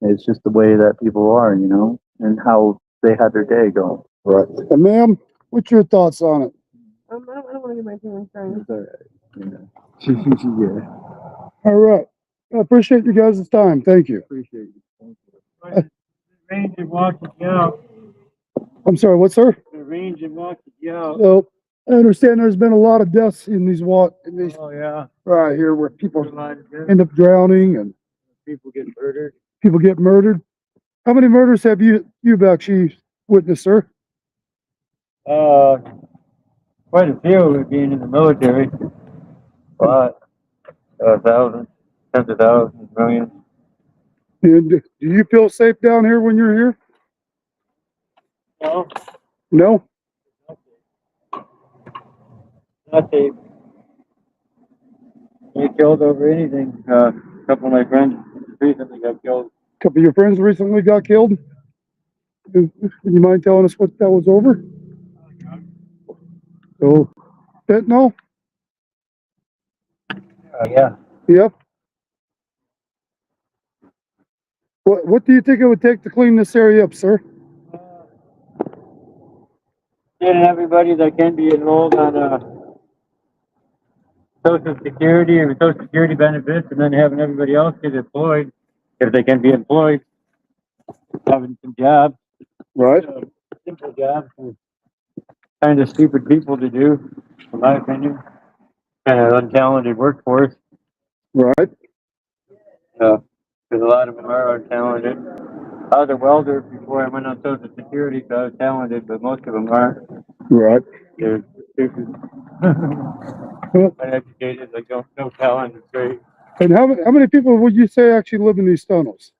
S6: It's just the way that people are, and how they had their day going.
S1: Right. And ma'am, what's your thoughts on it?
S7: I don't want to get my feelings hurt.
S6: It's all right. Yeah.
S1: All right. I appreciate you guys' time. Thank you.
S6: Appreciate you. Thank you.
S5: Range and walking you out.
S1: I'm sorry, what, sir?
S5: The range and walking you out.
S1: So I understand there's been a lot of deaths in these
S5: Oh yeah.
S1: right here where people
S5: A lot of death.
S1: end up drowning and
S5: People get murdered.
S1: people get murdered. How many murders have you've actually witnessed, sir?
S5: Quite a few being in the military. A lot. Thousands, tens of thousands, millions.
S1: And do you feel safe down here when you're here?
S5: No,
S1: No?
S5: not safe. Get killed over anything. A couple of my friends recently got killed.
S1: A couple of your friends recently got killed. Do you mind telling us what that was over? So, fentanyl?
S5: Yeah.
S1: Yep. What do you think it would take to clean this area up, sir?
S5: Getting everybody that can be enrolled on Social Security or Social Security benefits, and then having everybody else get employed if they can be employed. Having some jobs,
S1: Right.
S5: simple jobs, for kind of stupid people to do, in my opinion. Kind of untalented workforce.
S1: Right.
S5: Because a lot of them are untalented. I was a welder before I went on Social Security, so I was talented, but most of them aren't.
S1: Right.
S5: They're stupid. Uneducated, like no talent, it's great.
S1: And how many people would you say actually live in these tunnels?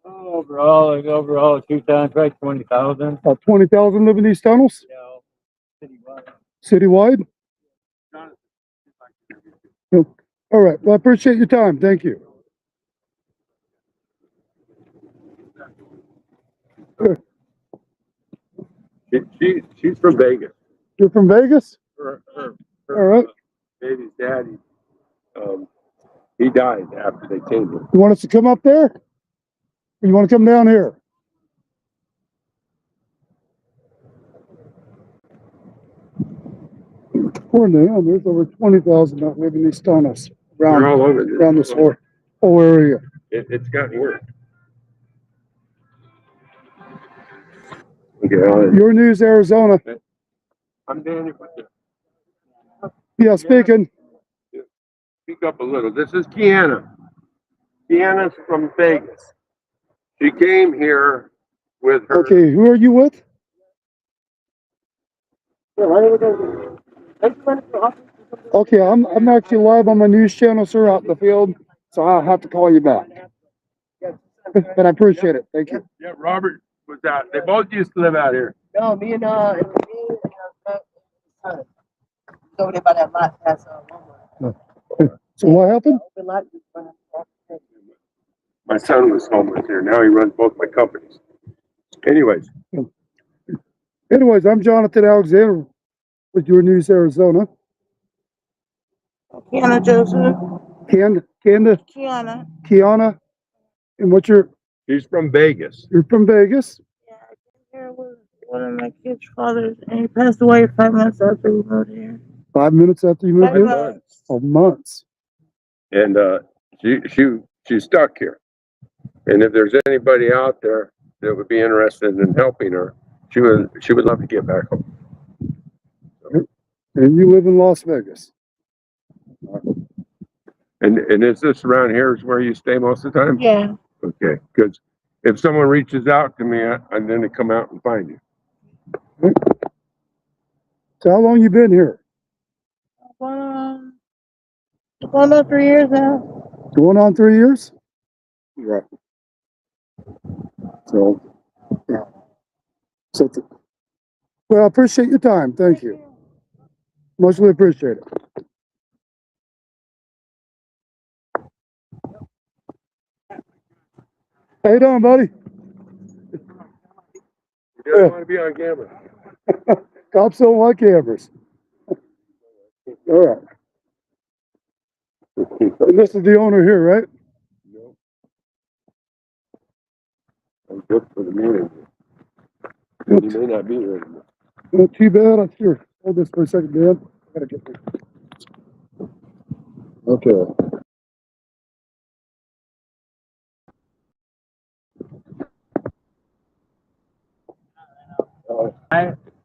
S5: Oh, overall, Tucson's right 20,000.
S1: About 20,000 live in these tunnels?
S5: Yeah, citywide.
S1: Citywide? All right. Well, I appreciate your time. Thank you.
S2: She's from Vegas.
S1: You're from Vegas?
S2: Her,
S1: All right.
S2: baby's daddy, he died after they came here.
S1: You want us to come up there? Or you want to come down here? According to him, there's over 20,000 that live in these tunnels
S2: They're all over
S1: around this whole area.
S2: It's gotten worse. Okay,
S1: Your News, Arizona.
S2: I'm Danny.
S1: Yeah, speaking.
S2: Speak up a little. This is Kiana. Kiana's from Vegas. She came here with her.
S1: Okay, who are you with? Okay, I'm actually live on my news channel, sir, out in the field, so I'll have to call you back. But I appreciate it. Thank you.
S2: Yeah, Robert was out. They both used to live out here.
S7: No, me and over there by that lot has
S1: So what happened?
S7: open lot.
S2: My son was homeless here. Now he runs both my companies. Anyways,
S1: I'm Jonathan Alexander with Your News, Arizona.
S7: Kiana Joseph.
S1: Kiana. And
S2: she's from Vegas.
S1: you're from Vegas?
S7: Yeah, I came here with one of my kids' fathers, and he passed away 5 months after we moved here.
S1: 5 minutes after you moved
S7: 5
S1: here?
S7: months.
S1: Oh, months.
S2: And she's stuck here. And if there's anybody out there that would be interested in helping her, she would love to get back home.
S1: And you live in Las Vegas?
S2: And is this around here is where you stay most of the time?
S7: Yeah.
S2: Okay, because if someone reaches out to me, I'm going to come out and find you.
S1: So how long you been here?
S7: Going on 3 years now.
S1: Going on 3 years? Right. So, yeah. Well, I appreciate your time. Thank you. Muchly appreciate it. How you doing, buddy?
S2: You don't want to be on camera.
S1: Cops don't like cameras. All right. And this is the owner here, right?
S2: No. I'm good for the meeting. You may not be here anymore.
S1: Not too bad. I'm sure. Hold this for a second, Dan. I gotta get this. Okay.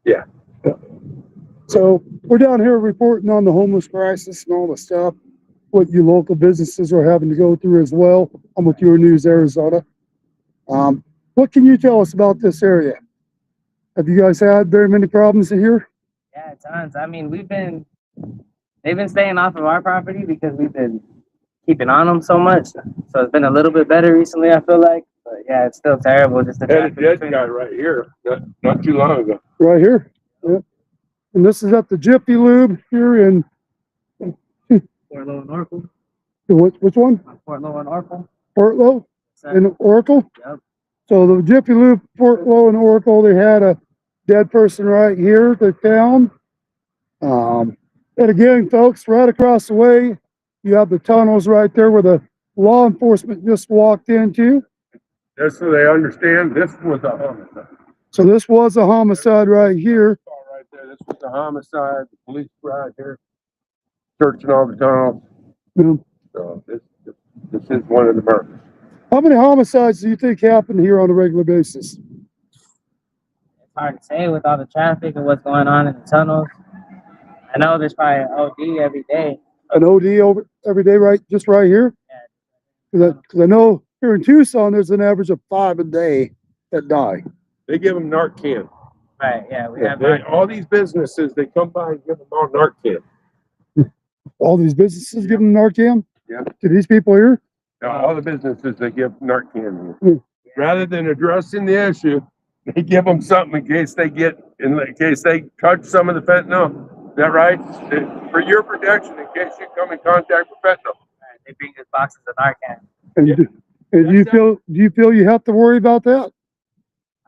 S2: Yeah.
S1: So we're down here reporting on the homeless crisis and all the stuff, what you local businesses are having to go through as well. I'm with Your News Arizona. What can you tell us about this area? Have you guys had very many problems here?
S8: Yeah, tons. I mean, they've been staying off of our property because we've been keeping on them so much. So it's been a little bit better recently, I feel like. But yeah, it's still terrible. Just the
S2: Had a
S8: traffic
S2: dead
S8: between
S2: guy
S8: them.
S2: right here, not too long ago.
S1: Right here. Yeah. And this is at the Jiffy Lube here in
S8: Fort Low and Oracle.
S1: which one?
S8: Fort Low and Oracle.
S1: Fort Low and Oracle?
S8: Yep.
S1: So the Jiffy Lube, Fort Low and Oracle, they had a dead person right here they found. And again, folks, right across the way, you have the tunnels right there where the law enforcement just walked into.
S2: Just so they understand, this was a homicide.
S1: So this was a homicide right here.
S2: Right there, this was a homicide. The police were out here searching all the tunnels.
S1: Yeah.
S2: So this is one of the murders.
S1: How many homicides do you think happen here on a regular basis?
S8: It's hard to say with all the traffic and what's going on in the tunnels. I know there's probably an OD every day.
S1: An OD over every day, right? Just right here?
S8: Yeah.
S1: Because I know here in Tucson, there's an average of 5 a day that die.
S2: They give them Narcan.
S8: Right, yeah, we
S1: Yeah,
S8: have
S2: All these businesses, they come by and give them all Narcan.
S1: All these businesses give them Narcan?
S2: Yeah.
S1: To these people here?
S2: All the businesses, they give Narcan.
S1: Hmm.
S2: Rather than addressing the issue, they give them something in case they touch some of the fentanyl. Is that right? For your protection, in case you come in contact with fentanyl.
S8: Right, they bring us boxes of Narcan.
S1: And, and do you feel you have to worry about that?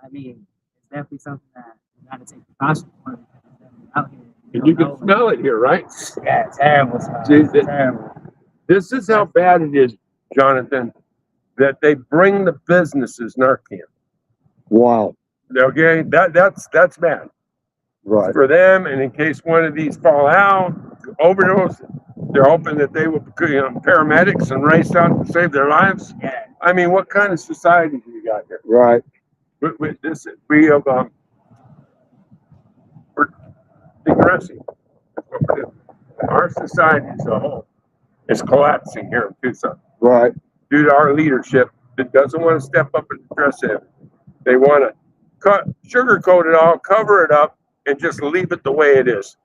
S8: I mean, it's definitely something that you gotta take precautions for because it's definitely out here.
S2: And you
S8: don't
S2: can
S8: know.
S2: smell it here, right?
S8: Yeah, it's terrible smell.
S2: See,
S8: It's terrible.
S2: This is how bad it is, Jonathan, that they bring the businesses Narcan.
S1: Wow.
S2: Okay, that's bad
S1: Right.
S2: for them. And in case one of these fall out, overdose, they're hoping that they will become paramedics and race out to save their lives.
S8: Yeah.
S2: I mean, what kind of society do you got here?
S1: Right.
S2: With this, we have we're digressing. That's what we're doing. Our society as a whole is collapsing here in Tucson
S1: Right.
S2: due to our leadership that doesn't want to step up and address it. They want to sugarcoat it all, cover it up, and just leave it the way it is.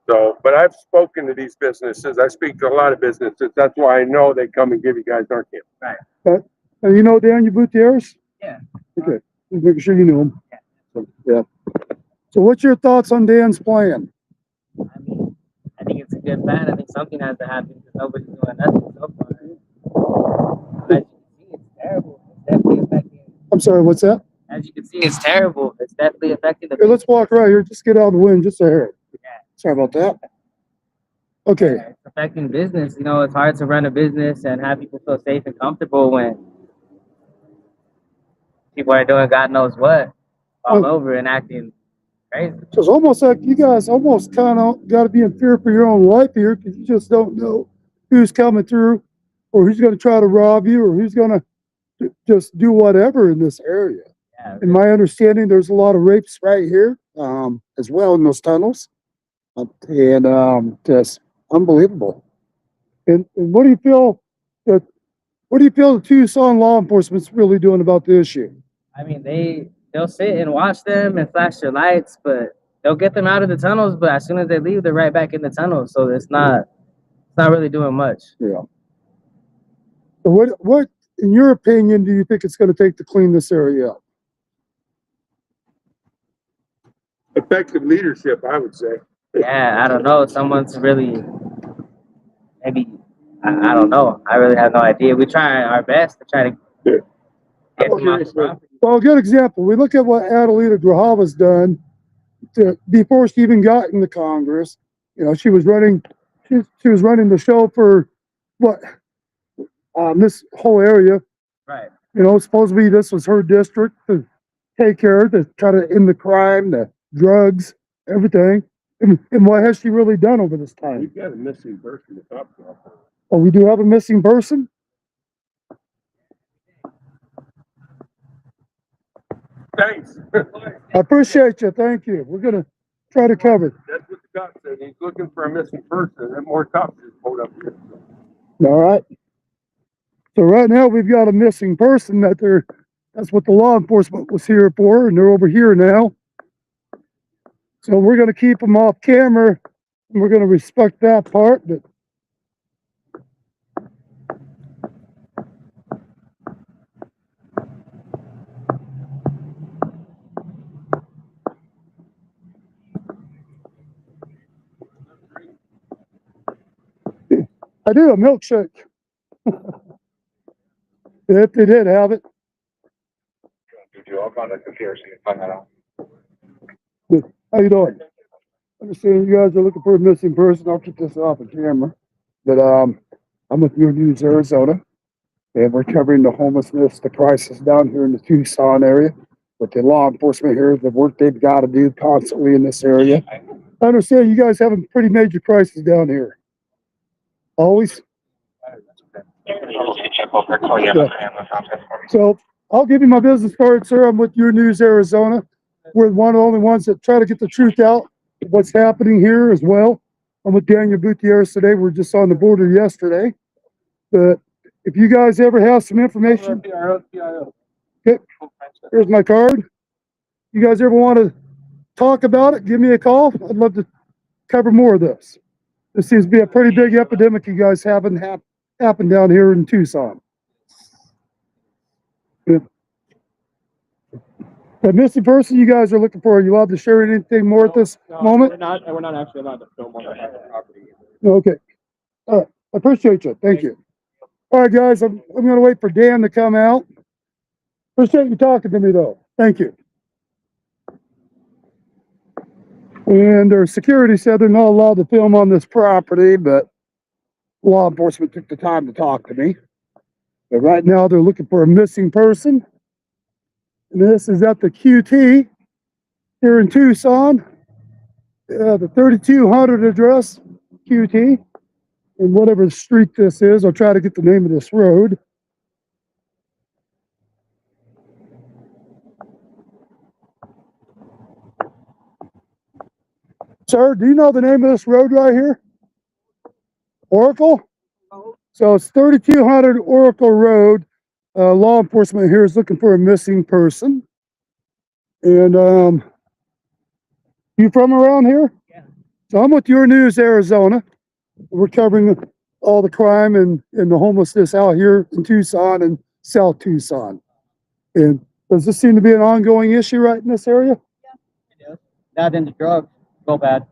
S2: So, but I've spoken to these businesses. I speak to a lot of businesses. That's why I know they come and give you guys Narcan.
S1: And you know Daniel Gutierrez?
S8: Yeah.
S1: Okay. Just making sure you knew him.
S8: Yeah.
S1: So, yeah. So what's your thoughts on Dan's plan?
S8: I mean, I think it's a good plan. I think something has to happen because nobody's doing nothing so far. As you can see, it's terrible. It's definitely affecting.
S1: I'm sorry, what's that?
S8: As you can see, it's terrible. It's definitely affecting the.
S1: Here, let's walk right here. Just get out of the wind just a hair.
S8: Yeah.
S1: Sorry about that. Okay.
S8: It's affecting business. You know, it's hard to run a business and have people feel safe and comfortable when people are doing God knows what all over and acting crazy.
S1: So it's almost like you guys almost kind of got to be in fear for your own life here because you just don't know who's coming through or who's going to try to rob you or who's going to just do whatever in this area.
S8: Yeah.
S1: In my understanding, there's a lot of rapes right here as well in those tunnels. Just unbelievable. And what do you feel that, what do you feel the Tucson law enforcement's really doing about the issue?
S8: I mean, they'll sit and watch them and flash their lights, but they'll get them out of the tunnels. But as soon as they leave, they're right back in the tunnels. So it's not really doing much.
S1: Yeah. So what, in your opinion, do you think it's going to take to clean this area up?
S2: Effective leadership, I would say.
S8: Yeah, I don't know. Someone's really maybe I don't know. I really have no idea. We try our best to try to get them off the property.
S1: Well, a good example. We look at what Adelita Grajava's done before she even got into Congress. You know, she was running the show for what this whole area.
S8: Right.
S1: You know, supposedly this was her district to take care of, to try to end the crime, the drugs, everything. And what has she really done over this time?
S2: We've got a missing person to talk about.
S1: Oh, we do have a missing person?
S2: Thanks.
S1: I appreciate you. Thank you. We're going to try to cover it.
S2: That's what the cop said. He's looking for a missing person, and more cops just pulled up here.
S1: All right. So right now we've got a missing person that's what the law enforcement was here for, and they're over here now. So we're going to keep them off camera, and we're going to respect that part. But I do a milkshake. If they did have it.
S4: I'll go on the computer so you can find that out.
S1: How you doing? Understand you guys are looking for a missing person. I'll keep this off the camera. But I'm with Your News Arizona, and we're covering the homelessness, the crisis down here in the Tucson area. With the law enforcement here, the work they've got to do constantly in this area. I understand you guys have a pretty major crisis down here. Always. So I'll give you my business card, sir. I'm with Your News Arizona. We're one of the only ones that try to get the truth out of what's happening here as well. I'm with Daniel Gutierrez today. We were just on the border yesterday. But if you guys ever have some information, okay, here's my card. You guys ever want to talk about it, give me a call. I'd love to cover more of this. This seems to be a pretty big epidemic you guys haven't happened down here in Tucson. Yeah. The missing person you guys are looking for, are you allowed to share anything more at this moment?
S9: We're not actually allowed to film on our property.
S1: Okay. All right. I appreciate you. Thank you. All right, guys, I'm going to wait for Dan to come out. Appreciate you talking to me, though. Thank you. And their security said they're not allowed to film on this property, but law enforcement took the time to talk to me. But right now they're looking for a missing person. And this is at the QT here in Tucson. The 3200 address, QT. And whatever street this is, I'll try to get the name of this road. Sir, do you know the name of this road right here? Oracle? So it's 3200 Oracle Road. Law enforcement here is looking for a missing person. And you from around here?
S8: Yeah.
S1: So I'm with Your News Arizona. We're covering all the crime and the homelessness out here in Tucson and South Tucson. And does this seem to be an ongoing issue right in this area?
S5: It is. That and the drugs, real bad.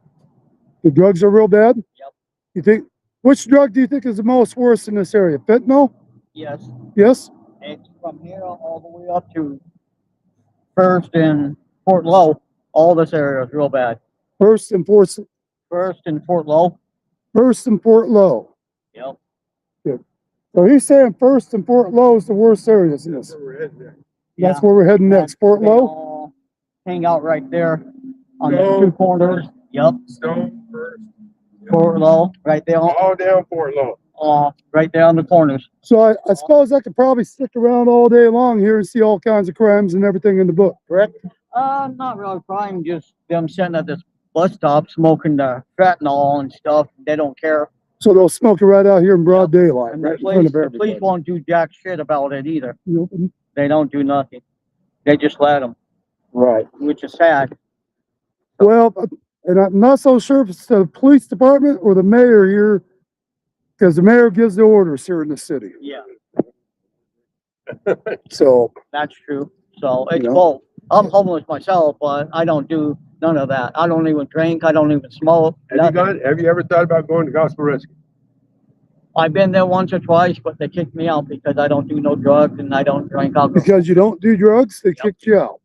S1: The drugs are real bad?
S5: Yep.
S1: You think, which drug do you think is the most worse in this area? Fentanyl?
S5: Yes.
S1: Yes?
S5: It's from here all the way up to First and Fort Low. All this area is real bad.
S1: First and Fort
S5: Low.
S1: First and Fort Low.
S5: Yep.
S1: Good. So he's saying First and Fort Low is the worst areas in this. That's where we're heading next. Fort
S5: They
S1: Low?
S5: all hang out right there on the
S2: Stone.
S5: two corners. Yep.
S2: Stone first.
S5: Fort Low, right there.
S2: All down Fort Low.
S5: Right there on the corners.
S1: So I suppose I could probably stick around all day long here and see all kinds of crimes and everything in the book, correct?
S5: Not really crime, just them sitting at this bus stop smoking the fentanyl and stuff. They don't care.
S1: So they'll smoke it right out here in broad daylight,
S5: And
S1: right in front of
S5: the
S1: everybody.
S5: police won't do jack shit about it either.
S1: Nope.
S5: They don't do nothing. They just let them,
S1: Right.
S5: which is sad.
S1: Well, and I'm not so sure if it's the police department or the mayor here, because the mayor gives the orders here in the city.
S5: Yeah,
S1: So,
S5: that's true. So it's
S1: You know?
S5: both. I'm homeless myself, but I don't do none of that. I don't even drink. I don't even smoke.
S2: Have you ever thought about going to Gospel Rescue?
S5: I've been there once or twice, but they kicked me out because I don't do no drugs and I don't drink alcohol.
S1: because you don't do drugs, they kicked you out.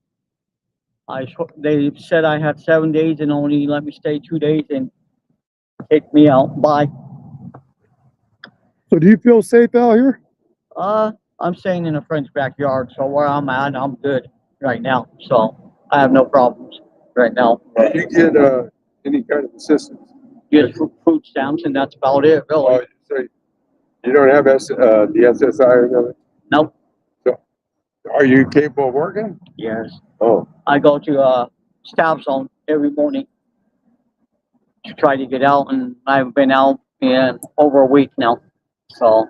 S5: They said I had 7 days and only let me stay 2 days and kicked me out. Bye.
S1: So do you feel safe out here?
S5: I'm staying in a friend's backyard, so where I'm at, I'm good right now. So I have no problems right now.
S2: Do you get any kind of assistance?
S5: Just food stamps and that's about it, really.
S2: Oh, so you don't have the SSI or nothing?
S5: Nope.
S2: So, are you capable of working?
S5: Yes.
S2: Oh,
S5: I go to staff zone every morning to try to get out, and I've been out in over a week now. So,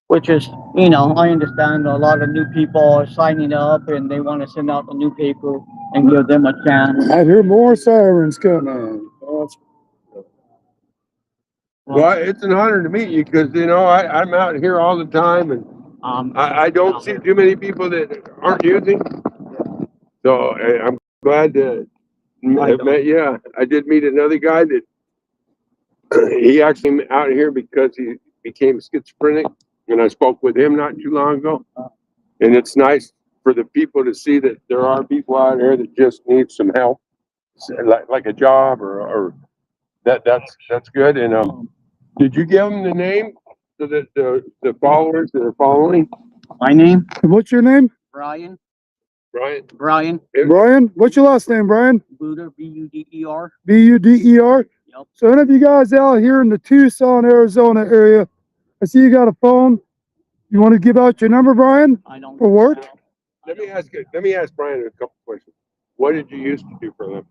S5: which is, I understand a lot of new people are signing up and they want to send out the new paper and give them a chance.
S1: I hear more sirens coming.
S2: well, it's an honor to meet you because I'm out here all the time and I don't see too many people that aren't using. So I'm glad to have met you. I did meet another guy that he actually came out here because he became schizophrenic, and I spoke with him not too long ago. And it's nice for the people to see that there are people out here that just need some help, like a job or that's good. And did you give them the name so that the followers that are following?
S5: My name?
S1: What's your name?
S5: Brian.
S2: Brian?
S5: Brian.
S1: Brian? What's your last name, Brian?
S5: Buder, B-U-D-E-R.
S1: B-U-D-E-R?
S5: Yep.
S1: So any of you guys out here in the Tucson, Arizona area, I see you got a phone. You want to give out your number, Brian?
S5: I don't.
S1: For work?
S2: Let me ask Brian a couple questions. What did you used to do for a living?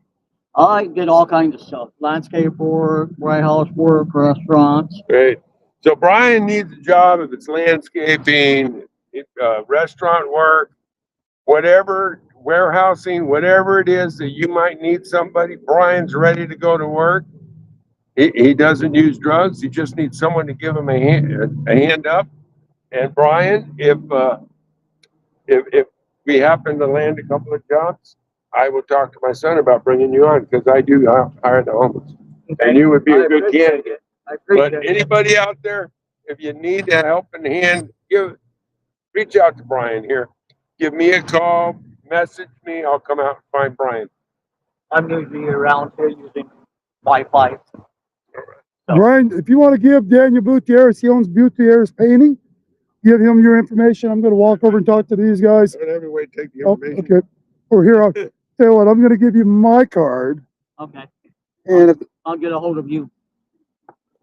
S5: I did all kinds of stuff. Landscape work, warehouse work, restaurants.
S2: Great. So Brian needs a job if it's landscaping, restaurant work, whatever, warehousing, whatever it is that you might need somebody. Brian's ready to go to work. He doesn't use drugs. He just needs someone to give him a hand up. And Brian, if we happen to land a couple of jobs, I will talk to my son about bringing you on because I do hire the homeless, and you would be a good candidate. But anybody out there, if you need a helping hand, reach out to Brian here. Give me a call, message me. I'll come out and find Brian.
S6: I'm usually around here using Wi-Fi.
S1: Brian, if you want to give Daniel Gutierrez, he owns Gutierrez Painting, give him your information. I'm going to walk over and talk to these guys.
S2: Don't every way take the
S1: Oh,
S2: information.
S1: okay. Or here, I'll tell you what, I'm going to give you my card.
S6: Okay,
S1: And if
S6: I'll get a hold of you.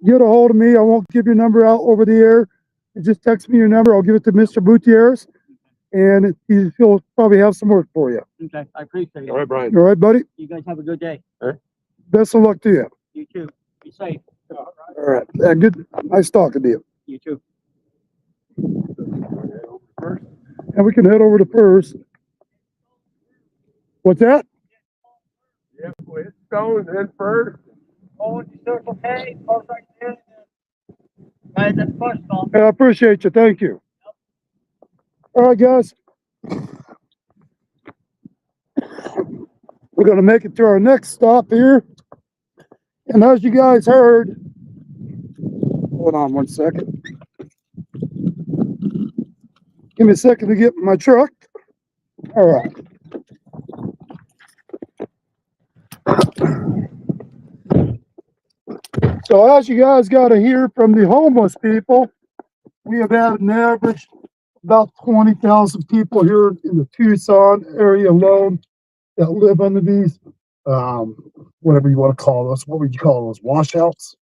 S1: you get a hold of me, I won't give your number out over the air. You just text me your number. I'll give it to Mr. Gutierrez. And he'll probably have some work for you.
S6: Okay, I appreciate
S2: All
S6: it.
S2: right, Brian.
S1: All right, buddy?
S6: You guys have a good day.
S1: Best of luck to you.
S6: You too. Be safe.
S1: All right. Good. Nice talking to you.
S6: You too.
S1: And we can head over to First. What's that?
S2: Yeah, well, it's going in first.
S6: Oh, the Circle K, goes right there. Right at the bus stop.
S1: I appreciate you. Thank you. All right, guys. We're going to make it to our next stop here. And as you guys heard, hold on one second. Give me a second to get my truck. All right. So as you guys got to hear from the homeless people, we have had an average about 20,000 people here in the Tucson area alone that live under these, whatever you want to call those. What would you call those? Washouts?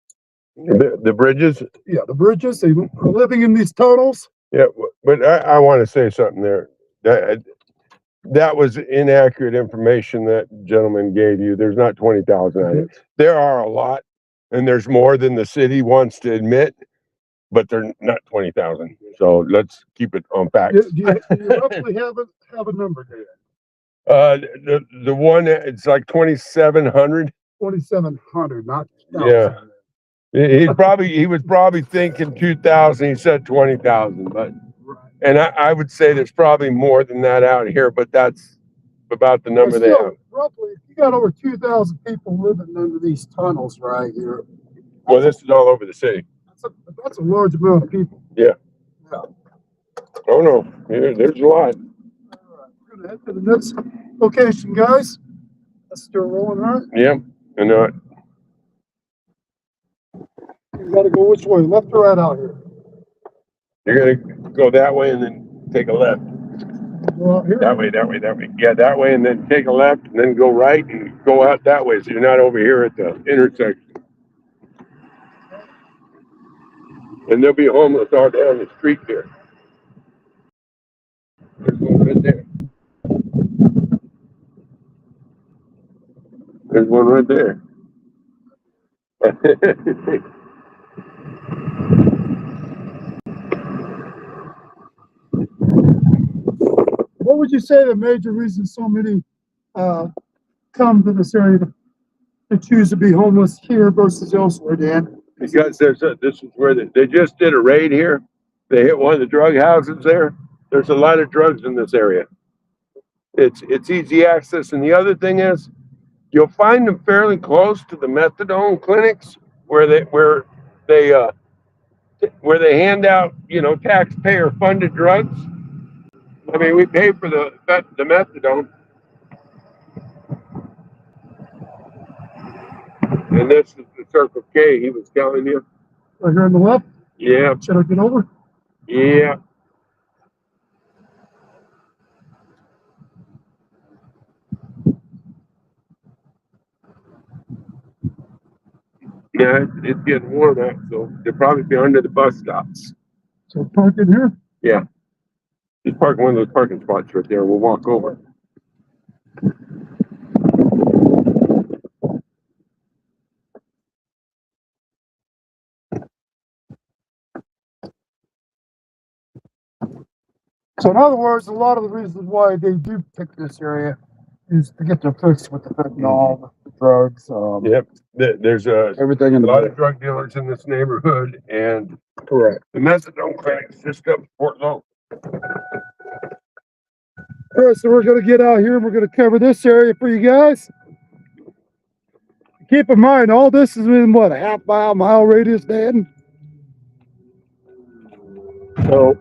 S2: The bridges?
S1: Yeah, the bridges. They are living in these tunnels.
S2: Yeah, but I want to say something there. That was inaccurate information that gentleman gave you. There's not 20,000 on it. There are a lot, and there's more than the city wants to admit, but they're not 20,000. So let's keep it on facts.
S1: Do you roughly have a number there?
S2: The one, it's like 2,700.
S1: 2,700, not 1,000.
S2: Yeah. He was probably thinking 2,000. He said 20,000, but, and I would say there's probably more than that out here, but that's about the number they have.
S1: Roughly, you got over 2,000 people living under these tunnels right here.
S2: Well, this is all over the city.
S1: That's a large amount of people.
S2: Yeah. Oh no, there's a lot.
S1: All right, we're gonna head to the next location, guys. Let's still rolling, right?
S2: Yep. And
S1: You gotta go which way, left or right out here?
S2: you're gonna go that way and then take a left.
S1: Go out here.
S2: That way. Yeah, that way, and then take a left, and then go right and go out that way. So you're not over here at the intersection. And there'll be homeless all down the street there. There's one right there. There's one right there.
S1: What would you say the major reason so many come to this area to choose to be homeless here versus elsewhere, Dan?
S2: Because this is where they just did a raid here. They hit one of the drug houses there. There's a lot of drugs in this area. It's easy access, and the other thing is, you'll find them fairly close to the methadone clinics where they hand out, taxpayer funded drugs. I mean, we pay for the methadone. And this is the Circle K he was telling you.
S1: Right here on the left?
S2: Yeah.
S1: Should I get over?
S2: Yeah. Yeah, it's getting warm out, so they'll probably be under the bus stops.
S1: So park in here?
S2: Yeah. Just park in one of those parking spots right there. We'll walk over.
S1: So in other words, a lot of the reasons why they do pick this area is to get their fix with the fentanyl, the drugs,
S2: Yep, there's a
S1: everything in
S2: lot
S1: the
S2: of drug dealers in this neighborhood, and
S1: correct.
S2: the methadone clinic's just up Fort Lowe.
S1: All right, so we're gonna get out here and we're gonna cover this area for you guys. Keep in mind, all this is in what, a half mile radius, Dan? So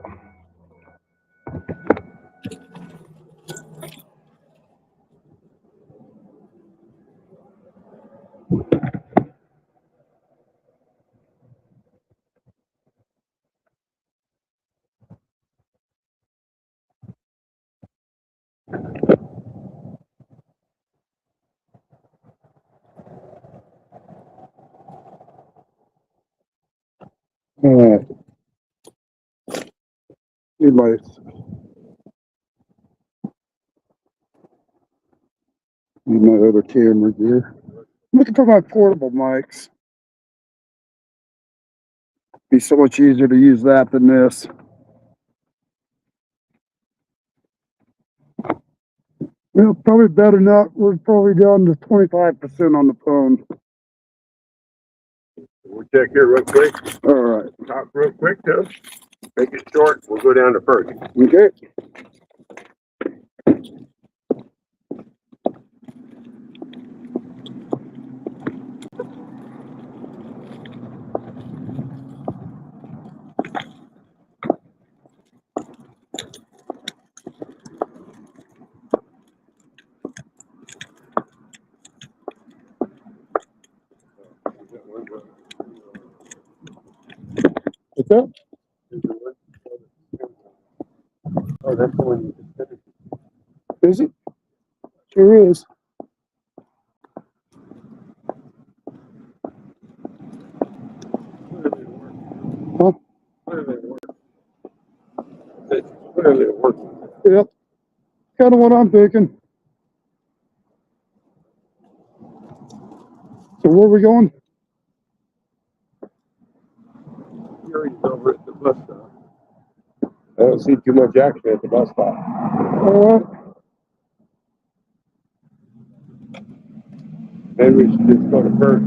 S1: need my need my other camera here. I'm looking for my portable mics. Be so much easier to use that than this. Well, probably better not. We're probably down to 25% on the phone.
S2: We'll check here real quick,
S1: All right.
S2: talk real quick though, make it short, we'll go down to first.
S1: Okay. What's that?
S2: Oh, that's the one you just finished.
S1: Is it? Sure is. Huh?
S2: Clearly it works.
S1: Yep. Kind of what I'm thinking. So where are we going?
S2: Gary's over at the bus stop. I don't see too much action at the bus stop.
S1: All right.
S2: Maybe we should just go to first.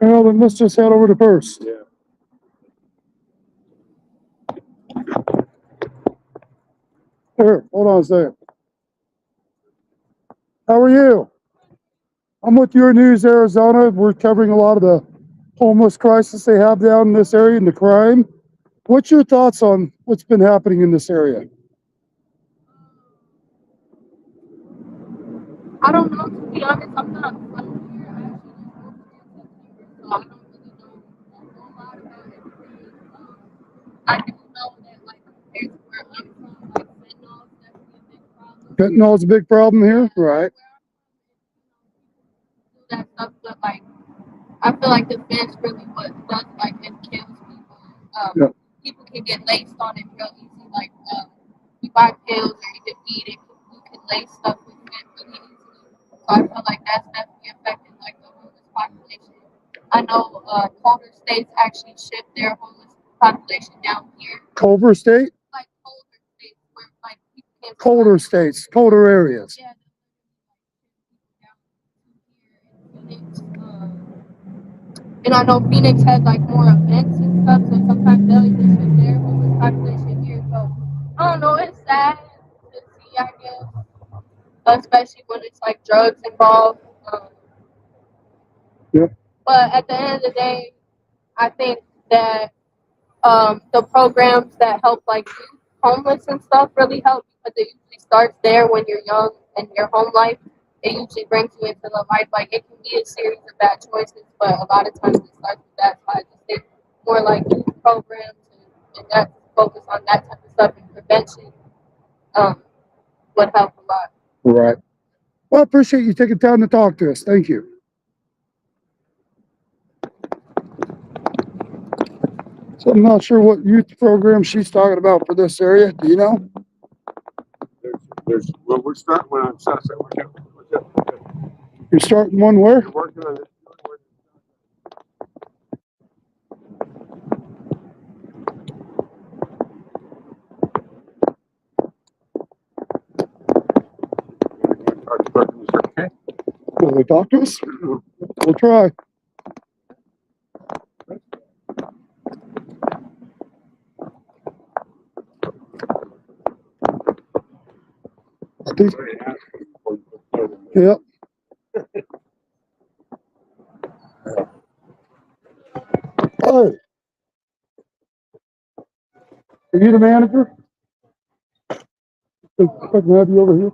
S1: Well, then let's just head over to first.
S2: Yeah.
S1: Here, hold on a second. How are you? I'm with Your News Arizona. We're covering a lot of the homeless crisis they have down in this area and the crime. What's your thoughts on what's been happening in this area?
S10: I don't know, to be honest, I'm not from here. I actually just moved here in September, so I don't really know a whole lot about everything. I do know that, like, compared to where I'm from, like, fentanyl is definitely a big problem.
S1: Fentanyl is a big problem here, right?
S10: Do that stuff, but, like, I feel like the fence really what does, like, it kills people.
S1: Yeah.
S10: People can get laced on it real easy, like, you buy pills or even weed, you can lace stuff with it really easily. So I feel like that's definitely affecting like the homeless population. I know colder states actually shift their homeless population down here.
S1: Culver State?
S10: Like colder states where like people can't
S1: Colder states, colder areas.
S10: Yeah. And I know Phoenix has like more events and stuff, so sometimes they'll even shift their homeless population here. So I don't know, it's sad to see, I guess, especially when it's like drugs involved.
S1: Yep.
S10: But at the end of the day, I think that the programs that help like youth homeless and stuff really help because it usually starts there when you're young and your home life. It usually brings you into the life. Like it can be a series of bad choices, but a lot of times it starts with that. So I just think more like youth programs and that focus on that type of stuff and prevention would help a lot.
S1: Right. Well, I appreciate you taking time to talk to us. Thank you. So I'm not sure what youth program she's talking about for this area. Do you know?
S2: There's well, we're starting on Sunset.
S1: You're starting one where?
S2: You're working on it.
S1: Will they talk to us? We'll try. I think, yep. Hey. Are you the manager? If I can have you over here.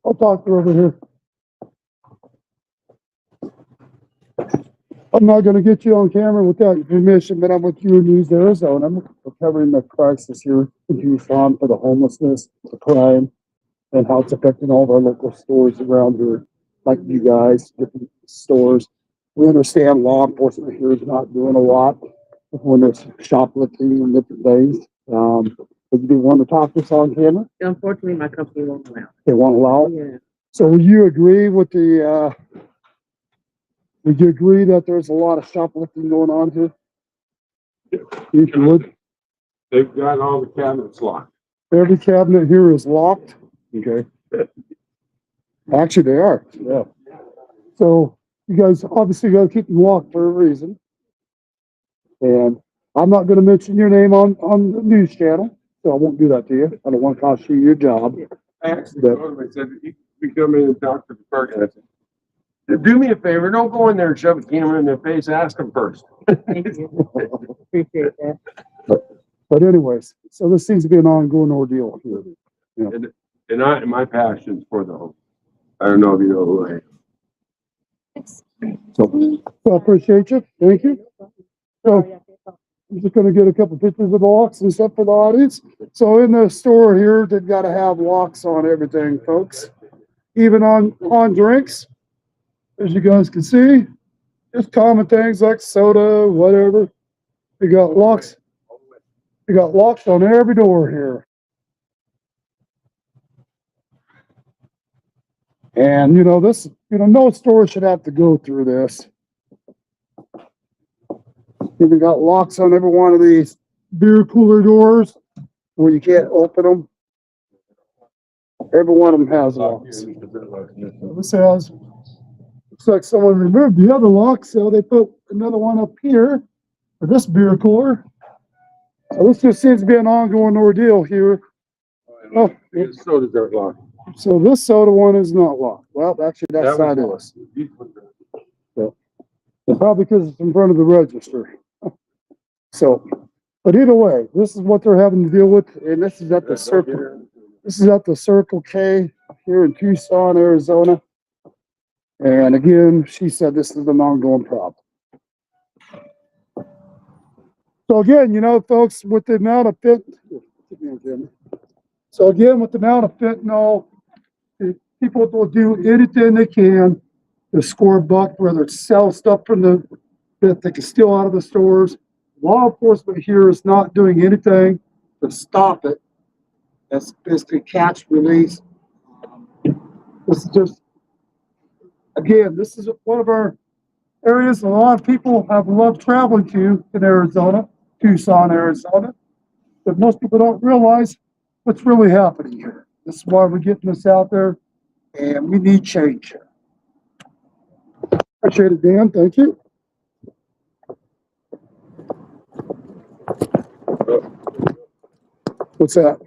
S1: I'll talk to her over here. I'm not going to get you on camera without your permission, but I'm with you in News Arizona. We're covering the crisis here in Tucson for the homelessness, the crime, and how it's affecting all of our local stores around here, like you guys, different stores. We understand law enforcement here is not doing a lot when there's shoplifting and different things. Would you want to talk to us on camera?
S8: Unfortunately, my company won't allow.
S1: They won't allow it?
S8: Yeah.
S1: So will you agree with the, would you agree that there's a lot of shoplifting going on here? If you would.
S2: They've got all the cabinets locked.
S1: Every cabinet here is locked. Okay. Actually, they are. Yeah. So you guys obviously got to keep them locked for a reason. And I'm not going to mention your name on the news channel, so I won't do that to you. I don't want to cost you your job.
S2: I actually told him, I said, you can come in and talk to the person. I said, do me a favor, don't go in there and shove a camera in their face, ask them first.
S8: Thank you. Appreciate that.
S1: But anyways, so this seems to be an ongoing ordeal here. Yeah.
S2: And my passion's for the home. I don't know if you know who I am.
S1: So I appreciate you. Thank you. So I'm just going to get a couple pictures of the locks and stuff for the audience. So in the store here, they've got to have locks on everything, folks. Even on drinks, as you guys can see, just common things like soda, whatever. They got locks. They got locks on every door here. And, no store should have to go through this. Even got locks on every one of these beer cooler doors where you can't open them. Every one of them has locks. This has, looks like someone removed the other lock, so they put another one up here for this beer cooler. So this just seems to be an ongoing ordeal here. Oh,
S2: Sodas aren't locked.
S1: so this soda one is not locked. Well, actually, that side is. So, probably because it's in front of the register. So, but either way, this is what they're having to deal with, and this is at the Circle. This is at the Circle K here in Tucson, Arizona. And again, she said this is an ongoing problem. So again, folks, with the amount of so again, with the amount of fentanyl, people will do anything they can to score a buck, whether it's sell stuff from that they can steal out of the stores. Law enforcement here is not doing anything to stop it. That's basically catch, release. This is just, again, this is one of our areas a lot of people have loved traveling to in Arizona, Tucson, Arizona. But most people don't realize what's really happening here. This is why we're getting this out there, and we need change here. Appreciate it, Dan. Thank you. What's that?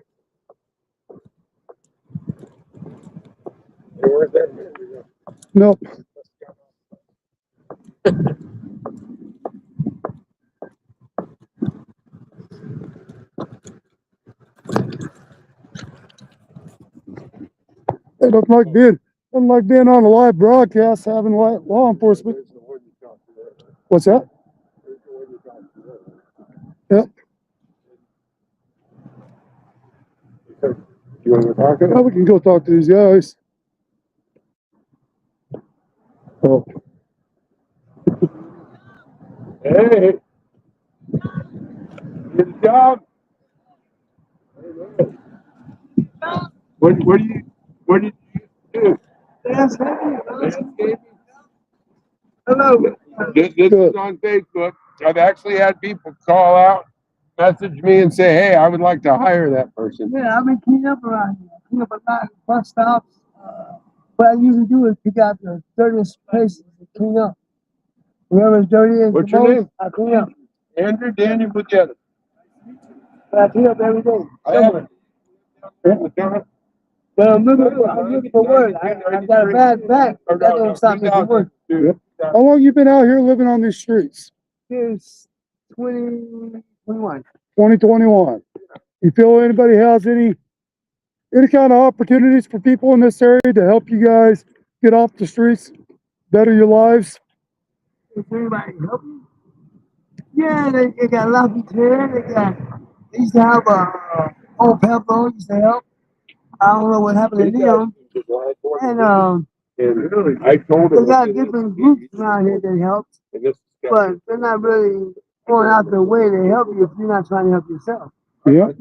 S1: Nope. It doesn't like being on a live broadcast having law enforcement. What's that? Yep.
S2: You want to talk
S1: Well, we can go talk to these guys. Oh.
S2: Hey, good job. What do you do? Hello. This is on Facebook. I've actually had people call out, message me and say, hey, I would like to hire that person.
S11: Yeah, I've been cleaning up around here. Clean up a lot of bus stops, what I usually do is pick out the dirtiest places and clean up. Wherever's dirty and
S2: What's
S11: the
S2: your
S11: most,
S2: name?
S11: I clean up.
S2: Andrew Daniel Bujetta.
S11: But I clean up every day. Somewhere. But I'm looking for work. I got a bad back. That don't stop me from working.
S1: How long you been out here living on these streets?
S11: Since 2021.
S1: 2021. You feel anybody has any kind of opportunities for people in this area to help you guys get off the streets, better your lives?
S11: If anybody help you? Yeah, they got Lucky here. They used to have a old Pebble used to help. I don't know what happened to them. And
S2: I told
S11: they
S2: him.
S11: got different groups around here that help, but they're not really going out their way to help you if you're not trying to help yourself.
S1: Yeah.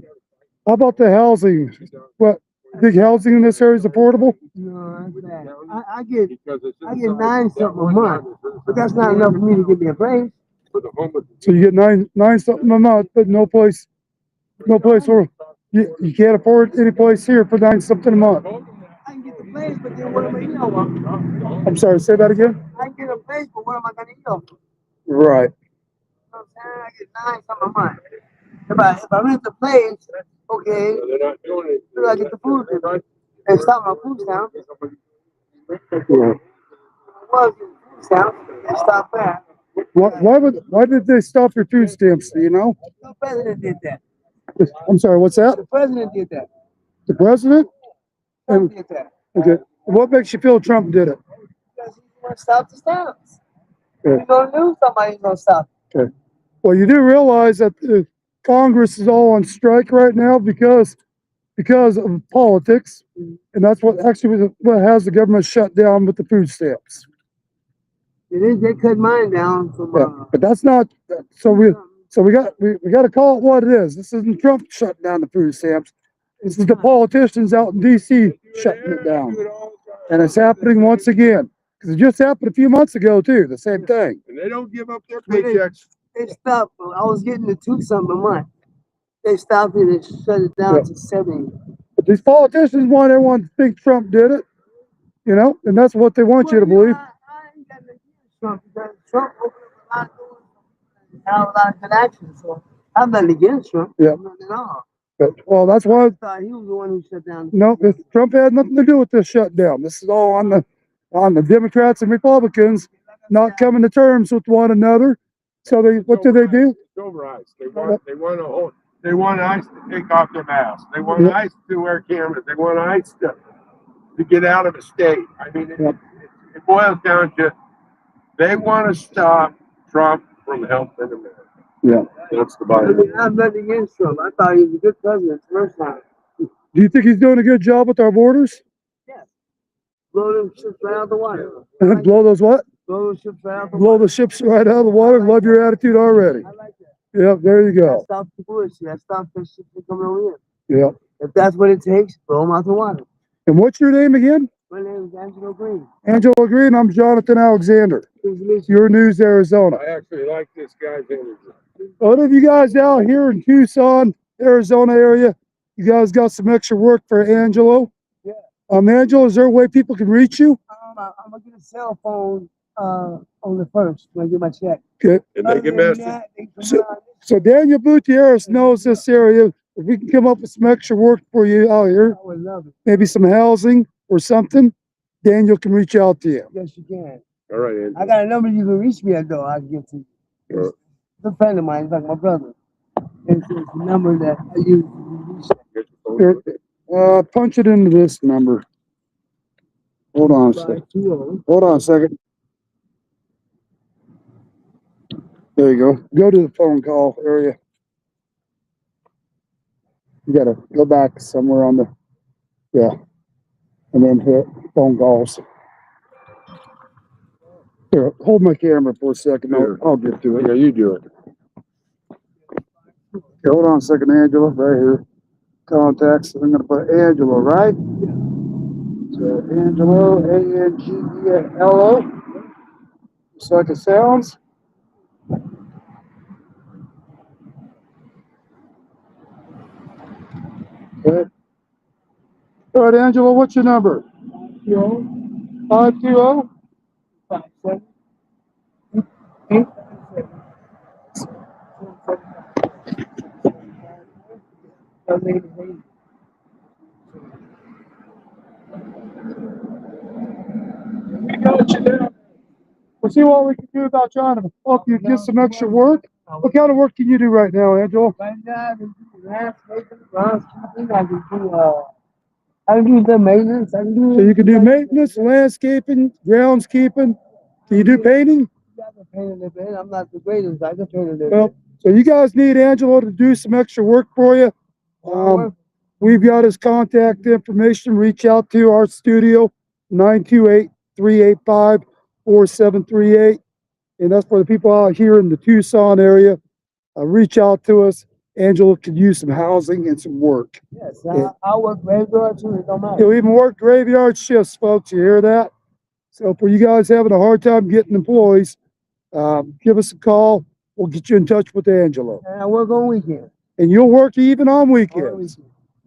S1: How about the housing? What, think housing in this area is affordable?
S11: No, that's bad. I get 9 something a month, but that's not enough for me to give me a raise.
S1: So you get nine something a month, but no place where you can't afford any place here for 9 something a month.
S11: I can get the place, but then what am I eating?
S1: I'm sorry, say that again?
S11: I can get a place, but what am I gonna eat?
S1: Right.
S11: You know what I'm saying? I get 9 something a month. If I rent the place, okay, I get the food. They stop my food stamp.
S1: Yeah.
S11: Was food stamp. They stopped that.
S1: Why did they stop your food stamps? Do you know?
S11: The president did that.
S1: I'm sorry, what's that?
S11: The president did that.
S1: The president?
S11: Trump did that.
S1: Okay. What makes you feel Trump did it?
S11: Because he's gonna stop the stamps.
S1: Okay.
S11: You don't knew somebody's gonna stop.
S1: Okay. Well, you do realize that Congress is all on strike right now because of politics, and that's what has the government shut down with the food stamps.
S11: It is. They cut mine down from.
S1: But that's not. So we got to call it what it is. This isn't Trump shutting down the food stamps. This is the politicians out in D.C. shutting it down, and it's happening once again. Because it just happened a few months ago too. The same thing.
S2: And they don't give up their paychecks.
S11: They stopped. I was getting the 2 something a month. They stopped it and shut it down to 70.
S1: But these politicians want everyone to think Trump did it, you know, and that's what they want you to believe.
S11: I ain't got nothing against Trump because Trump opened up a lot of doors and have a lot of connections. So I'm not against Trump.
S1: Yeah.
S11: Nothing at all.
S1: But, well, that's why.
S11: I thought he was the one who shut down.
S1: No, Trump had nothing to do with this shutdown. This is all on the Democrats and Republicans not coming to terms with one another. So what do?
S2: It's over ice. They want ICE to take off their masks. They want ICE to wear cameras. They want ICE to get out of the state. I mean, it boils down to they want to stop Trump from helping America.
S1: Yeah,
S2: that's the bottom.
S11: I'm nothing against Trump. I thought he was a good president the first time.
S1: Do you think he's doing a good job with our borders?
S11: Yes. Blow them ships right out of the water.
S1: Blow those what?
S11: Blow the ships right out of the water.
S1: Blow the ships right out of the water. Love your attitude already.
S11: I like that.
S1: Yeah, there you
S11: That
S1: go.
S11: stops the bullshit. That stops the shit from coming over here.
S1: Yeah.
S11: If that's what it takes, blow them out the water.
S1: And what's your name again?
S11: My name is Angelo Green.
S1: Angelo Green. I'm Jonathan Alexander.
S11: Pleased to meet you.
S1: Your News, Arizona.
S2: I actually like this guy's energy.
S1: What of you guys out here in Tucson, Arizona area? You guys got some extra work for Angelo?
S11: Yeah.
S1: Angelo, is there a way people can reach you?
S11: I'm gonna get a cell phone on the 1st when I get my check.
S1: Okay.
S2: And they get message.
S1: So Daniel Gutierrez knows this area. If we can come up with some extra work for you out here,
S11: I would love it.
S1: maybe some housing or something, Daniel can reach out to you.
S11: Yes, you can.
S2: All right, Andrew.
S11: I got a number you can reach me at though. I can give to you.
S2: Sure.
S11: It's a friend of mine. It's like my brother. It's the number that I use to reach.
S1: Here, punch it into this number. Hold on a second.
S11: 520.
S1: Hold on a second. There you go. Go to the phone call area. You gotta go back somewhere on the, yeah. And then hit phone calls. Here, hold my camera for a second. I'll get to it.
S2: Yeah, you do it.
S1: Okay, hold on a second, Angela, right here. Contacts. I'm gonna put Angelo, right? So Angelo, Angelo, just like it sounds. Okay. All right, Angelo, what's your number?
S11: 520. 520? 57. We got you there. We'll see what we can do about trying to help you get some extra work. What kind of work can you do right now, Angelo?
S12: Right now, I can do landscaping, groundskeeping, I can do the maintenance, I can do.
S11: So you can do maintenance, landscaping, groundskeeping. Can you do painting?
S12: Yeah, I can paint a little bit. I'm not the greatest, I can paint a little
S11: Well,
S12: bit.
S11: so you guys need Angelo to do some extra work for you. We've got his contact information. Reach out to our studio, 928-385-4738. And that's for the people out here in the Tucson area. Reach out to us. Angelo could use some housing and some work.
S12: Yes, I work graveyard too, it don't matter.
S11: He'll even work graveyard shifts, folks. You hear that? So for you guys having a hard time getting employees, give us a call. We'll get you in touch with Angelo.
S12: And I work on weekends.
S11: And you'll work even on weekends.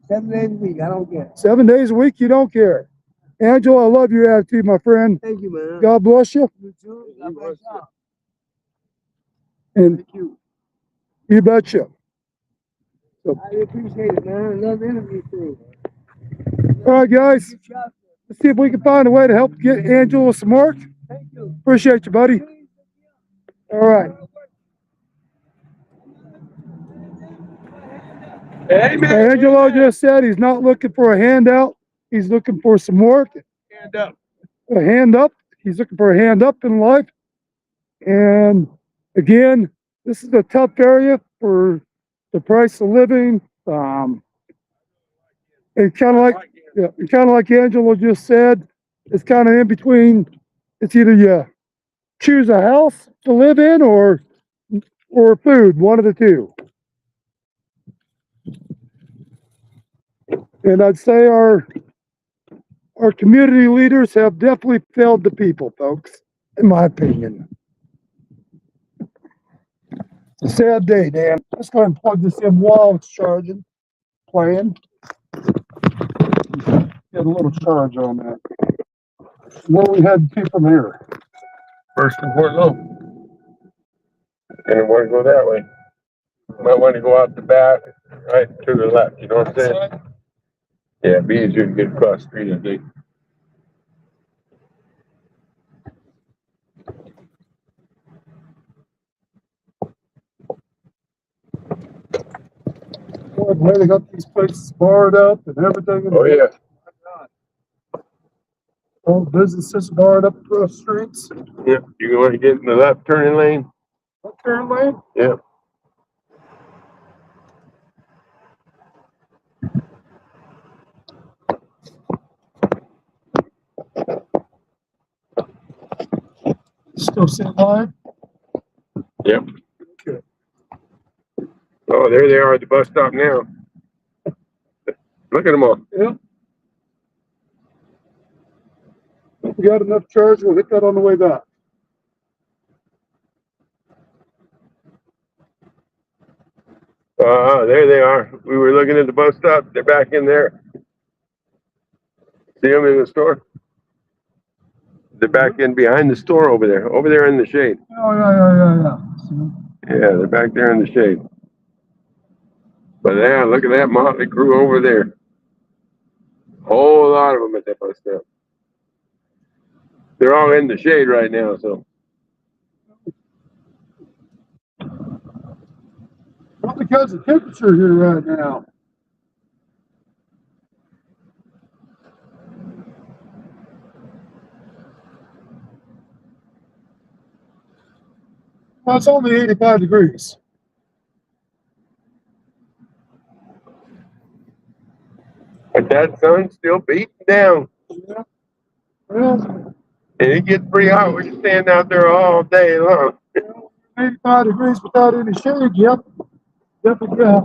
S12: 7 days a week, I don't care.
S11: 7 days a week, you don't care. Angelo, I love your attitude, my friend.
S12: Thank you, man.
S11: God bless you.
S12: You too. God bless you.
S11: And you betcha. So,
S12: I appreciate it, man. I love the interview too.
S11: all right, guys. Let's see if we can find a way to help get Angelo some work.
S12: Thank you.
S11: Appreciate you, buddy. All right.
S2: Hey, man.
S11: Angelo just said he's not looking for a handout. He's looking for some work.
S2: Hand up.
S11: A hand up. He's looking for a hand up in life. And again, this is a tough area for the price of living. And kind of like Angelo just said, it's kind of in between. It's either you choose a house to live in or food, one of the two. And I'd say our community leaders have definitely failed the people, folks, in my opinion. It's a sad day, Dan. Let's go ahead and plug this in while it's charging, playing. Get a little charge on that. What we had to from here?
S2: First and Port Low. And want to go that way. Might want to go out the back, right to the left. You know what I'm saying? Yeah, it'd be easier to get across the street, I think.
S11: Boy, the way they got these places barred up and everything.
S2: Oh, yeah.
S11: All businesses barred up across streets.
S2: Yeah, you want to get in the left turning lane?
S11: Left turn lane?
S2: Yeah.
S11: Still sitting live?
S2: Yep.
S11: Okay.
S2: Oh, there they are at the bus stop now. Look at them all.
S11: Yep. If we got enough charge, we'll hit that on the way back.
S2: There they are. We were looking at the bus stop. They're back in there. See them in the store? They're back in behind the store over there in the shade.
S11: Oh, yeah.
S2: Yeah, they're back there in the shade. But yeah, look at that motley crew over there. Whole lot of them at that bus stop. They're all in the shade right now, so.
S11: Well, because of the temperature here right now. Well, it's only 85 degrees.
S2: But that sun's still beating down.
S11: Yeah. Well,
S2: And it gets pretty hot when you stand out there all day long.
S11: 85 degrees without any shade, yep. Definitely, yeah.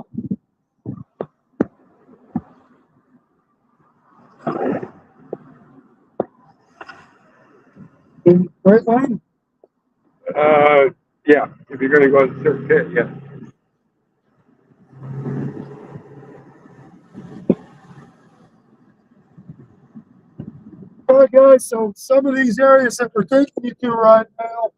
S11: In Great Lane?
S2: Yeah, if you're gonna go to the certain pit, yeah.
S1: All right, guys, so some of these areas that we're taking you to right now,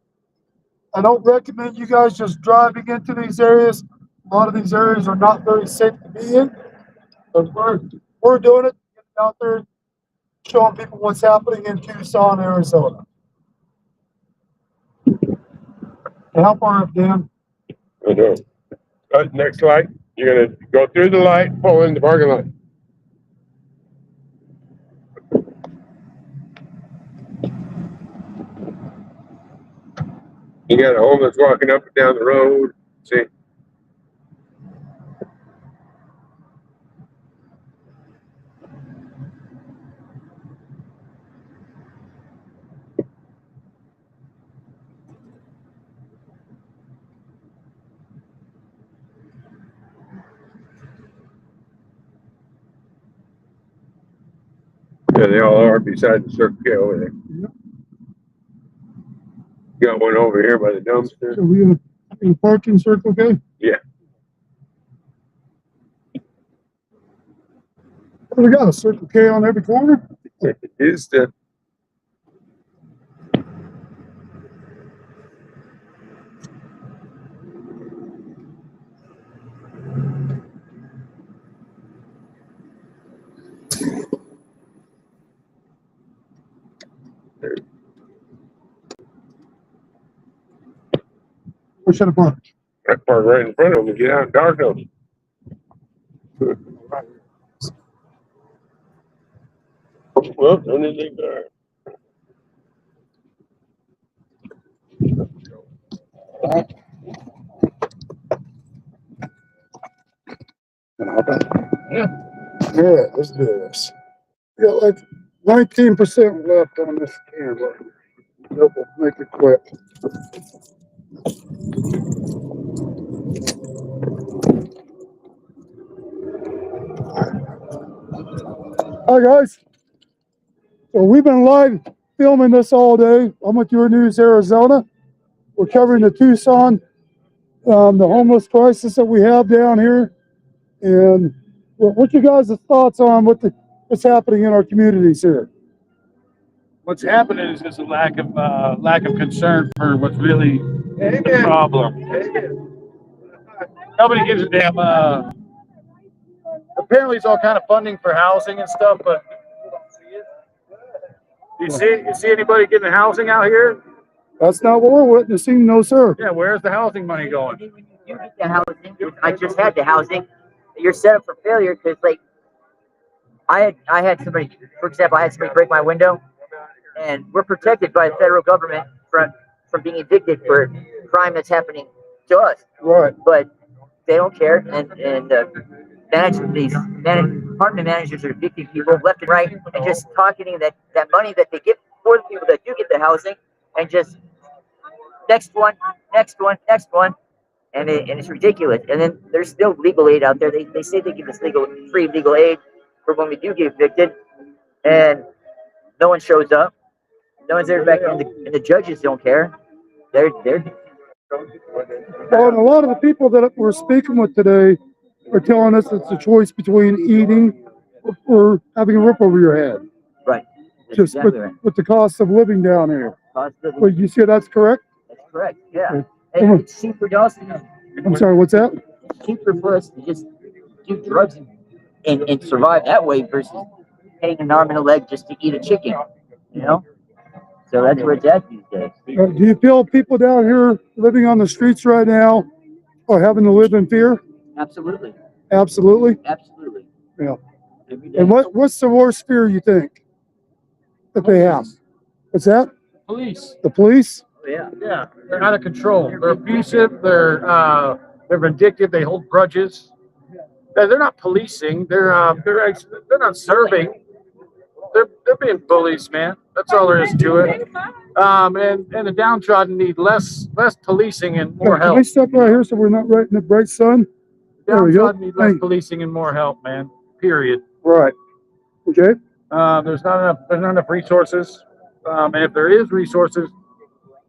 S1: I don't recommend you guys just driving into these areas. A lot of these areas are not very safe to be in, but we're doing it, getting out there, showing people what's happening in Tucson, Arizona. And how far up, Dan?
S2: Okay. Next light. You're gonna go through the light, pull in the parking lot. You got a homeless walking up and down the road. See? Yeah, they all are beside the Circle K over there.
S1: Yep.
S2: Got one over here by the dumpster.
S1: So we in a parking circle, okay?
S2: Yeah.
S1: We got a Circle K on every corner.
S2: It is the
S1: We should have parked.
S2: park right in front of them and get out in darkness. Well, don't need there.
S1: Yeah, let's do this. We got like 19% left on this camera. Nope, we'll make it quick. Hi guys. So we've been live filming this all day. I'm with Your News Arizona. We're covering the Tucson, the homeless crisis that we have down here. And what you guys' thoughts on what's happening in our communities here?
S5: What's happening is just a lack of concern for what's really the problem. Nobody gives a damn. Apparently, it's all kind of funding for housing and stuff, but you see anybody getting housing out here?
S1: That's not what we're witnessing, no sir.
S5: Yeah, where's the housing money going?
S13: When you get the housing, I just had the housing. You're set up for failure because, like, I had somebody, for example, I had somebody break my window, and we're protected by the federal government from being evicted for crime that's happening to us.
S1: Right.
S13: But they don't care, and apartment managers are evicting people left and right, and just pocketing that money that they get for the people that do get the housing, and just next one, and it's ridiculous. And then there's still legal aid out there. They say they give us free legal aid for when we do get evicted, and no one shows up. No one's there back, and the judges don't care. They're
S1: Well, and a lot of the people that we're speaking with today are telling us it's a choice between eating or having a roof over your head.
S13: right. That's
S1: Just
S13: exactly right.
S1: with the cost of living down here.
S13: Cost of
S1: Well, you see that's correct?
S13: That's correct. Yeah.
S1: Okay.
S13: And it's cheaper to us.
S1: I'm sorry, what's that?
S13: It's cheaper for us to just do drugs and survive that way versus paying an arm and a leg just to eat a chicken. You know? So that's where it's at these days.
S1: Do you feel people down here living on the streets right now are having to live in fear?
S13: Absolutely.
S1: Absolutely.
S13: Absolutely.
S1: Yeah.
S13: Every day.
S1: And what's the worst fear you think that they have? What's that?
S5: Police.
S1: The police?
S13: Yeah.
S5: Yeah, they're out of control. They're abusive. They're vindictive. They hold grudges. They're not policing. They're not serving. They're being bullies, man. That's all there is to it. And the downtrodden need less policing and more
S1: Can
S5: help.
S1: we step right here so we're not right in the bright sun? There we go.
S5: Downtrodden need less policing and more help, man. Period.
S1: Right. Okay.
S5: There's not enough resources. And if there is resources,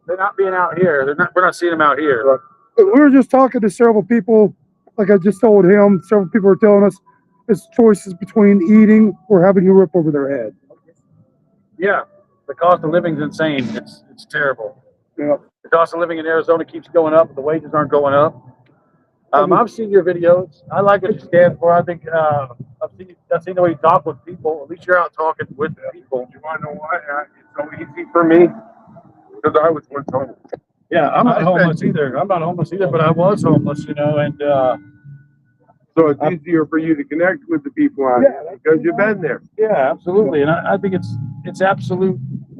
S5: they're not being out here. We're not seeing them out here.
S1: Right. We were just talking to several people, like I just told him, several people are telling us it's choices between eating or having a roof over their head.
S6: Yeah, the cost of living is insane. It's terrible.
S1: Yeah.
S6: The cost of living in Arizona keeps going up, but the wages aren't going up. I've seen your videos. I like what you stand for. I think I've seen the way you talk with people. At least you're out talking with the people.
S2: You want to know why? It's so easy for me because I was once homeless.
S6: Yeah, I'm not homeless either. I'm not homeless either, but I was homeless, you know, and
S2: So it's easier for you to connect with the people out here because you've been there.
S6: yeah, absolutely. And I think it's absolute.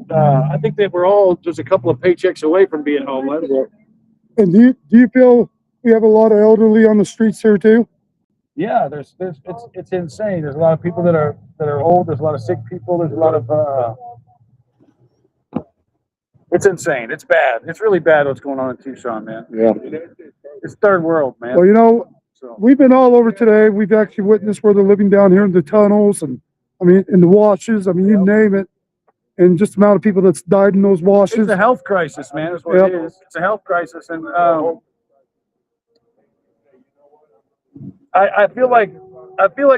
S6: I think that we're all just a couple of paychecks away from being homeless.
S1: And do you feel we have a lot of elderly on the streets here too?
S6: Yeah, it's insane. There's a lot of people that are old. There's a lot of sick people. There's a lot of it's insane. It's bad. It's really bad what's going on in Tucson, man.
S1: Yeah.
S6: It's third world, man.
S1: Well, you know,
S6: So
S1: we've been all over today. We've actually witnessed where they're living down here in the tunnels and I mean in the washes. I mean, you name it. And just the amount of people that's died in those washes.
S6: it's a health crisis, man. That's what
S1: Yep.
S6: it is. It's a health crisis, and I feel like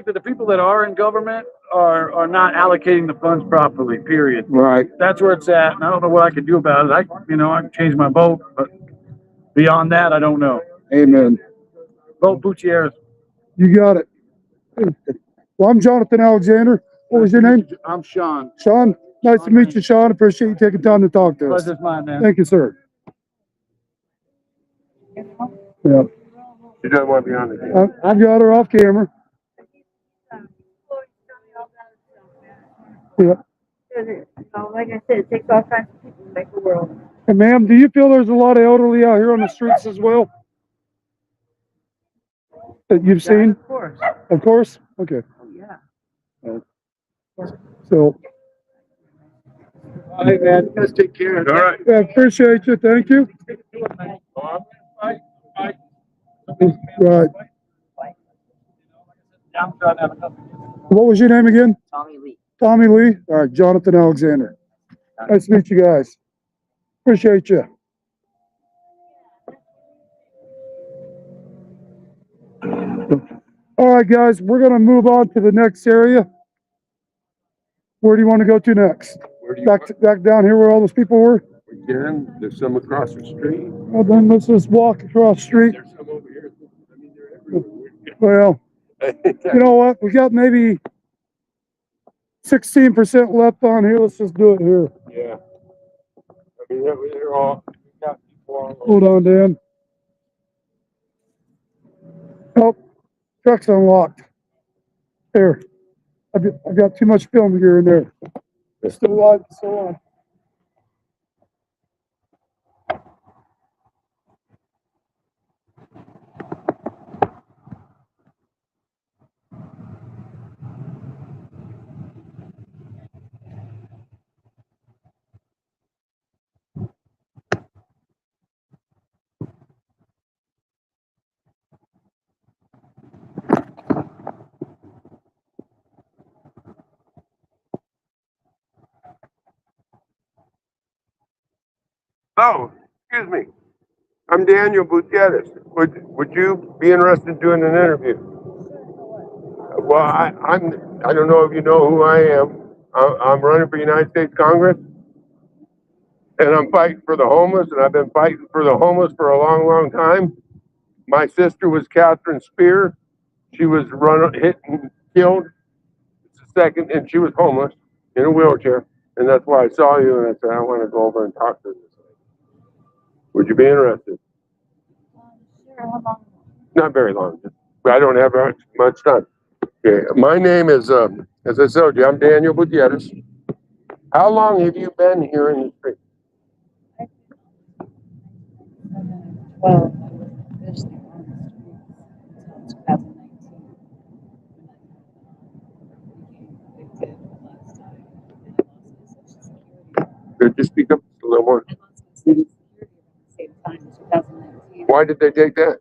S6: that the people that are in government are not allocating the funds properly. Period.
S1: Right.
S6: That's where it's at, and I don't know what I can do about it. I can change my vote, but beyond that, I don't know.
S1: Amen.
S6: Vote Gutierrez.
S1: You got it. Well, I'm Jonathan Alexander. What was your name?
S6: I'm Sean.
S1: Sean. Nice to meet you, Sean. Appreciate you taking time to talk to us.
S6: Pleasure's mine, man.
S1: Thank you, sir. Yeah.
S2: She doesn't want to be on the camera.
S1: I've got her off camera. Yeah.
S7: Like I said, it takes all kinds of people to make the world.
S1: And ma'am, do you feel there's a lot of elderly out here on the streets as well? That you've seen?
S7: Of course.
S1: Of course? Okay.
S7: Oh, yeah.
S1: So,
S6: All right, man. You guys take care.
S2: All right.
S1: I appreciate you. Thank you. Right. What was your name again?
S13: Tommy Lee.
S1: Tommy Lee. All right, Jonathan Alexander. Nice to meet you guys. Appreciate you. All right, guys, we're going to move on to the next area. Where do you want to go to next?
S2: Where do you
S1: Back down here where all those people were?
S2: Again, there's some across the street.
S1: Well, then let's just walk across the street.
S2: There's some over here. I mean, they're everywhere.
S1: Well, you know what? We got maybe 16% left on here. Let's just do it here.
S2: Yeah. I mean, they're all, we've got people all over.
S1: Hold on, Dan. Oh, truck's unlocked. There. I've got too much film gear in there. It's still live, it's still on.
S2: Oh, excuse me. I'm Daniel Gutierrez. Would you be interested in doing an interview? Well, I don't know if you know who I am. I'm running for United States Congress, and I'm fighting for the homeless, and I've been fighting for the homeless for a long, long time. My sister was Catherine Spear. She was hit and killed. It's the second, and she was homeless in a wheelchair, and that's why I saw you, and I said I want to go over and talk to you. Would you be interested?
S7: Sure, how long?
S2: Not very long. I don't have much time. Okay. My name is, as I told you, I'm Daniel Gutierrez. How long have you been here in the street?
S7: Well, I was officially on the streets until 2019 when I became evicted last time and I lost my social security.
S2: Could you speak up a little more?
S7: I lost my social security around the same time in 2019.
S2: Why did they take that?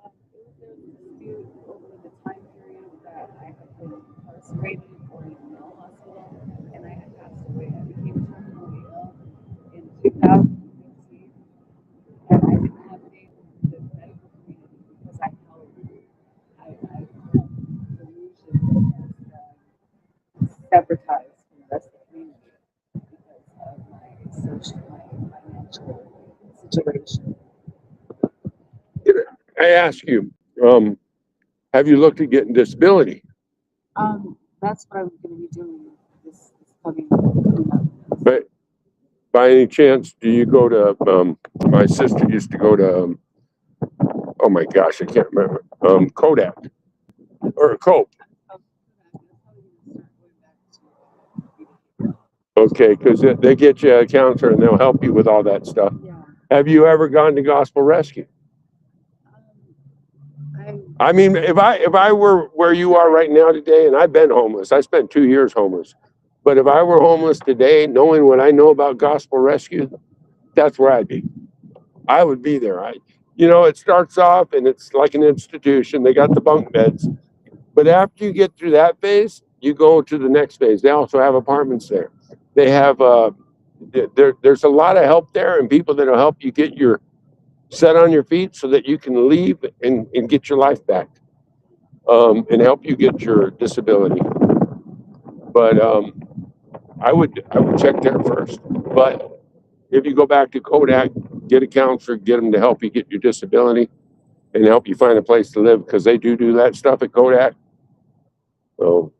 S7: There was a dispute over the time period that I had been incarcerated or in a mental hospital, and I had passed away. I became terminally ill in 2015, and I didn't have faith in the medical community because I held delusions that sabotage from the rest of the community.
S2: I ask you, have you looked at getting disability?
S7: That's what I'm gonna be doing this coming up.
S2: But by any chance, do you go to, my sister used to go to, oh my gosh, I can't remember, Kodak or Cope. Okay, because they get you a counselor and they'll help you with all that stuff.
S7: Yeah.
S2: Have you ever gone to Gospel Rescue? I mean, if I were where you are right now today, and I've been homeless, I spent 2 years homeless. But if I were homeless today, knowing what I know about Gospel Rescue, that's where I'd be. I would be there. It starts off and it's like an institution. They got the bunk beds. But after you get through that phase, you go to the next phase. They also have apartments there. They have, there's a lot of help there and people that'll help you get your set on your feet so that you can leave and get your life back, and help you get your disability. But I would check there first. But if you go back to Kodak, get a counselor, get them to help you get your disability and help you find a place to live, because they do that stuff at Kodak. So,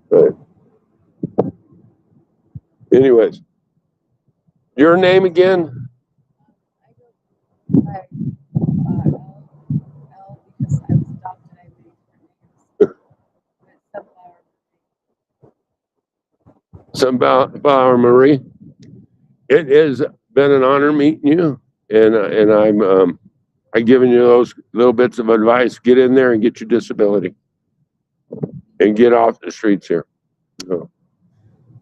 S2: but anyways, your name again? Sunflower Marie. It has been an honor meeting you, and I'm giving you those little bits of advice. Get in there and get your disability, and get off the streets here.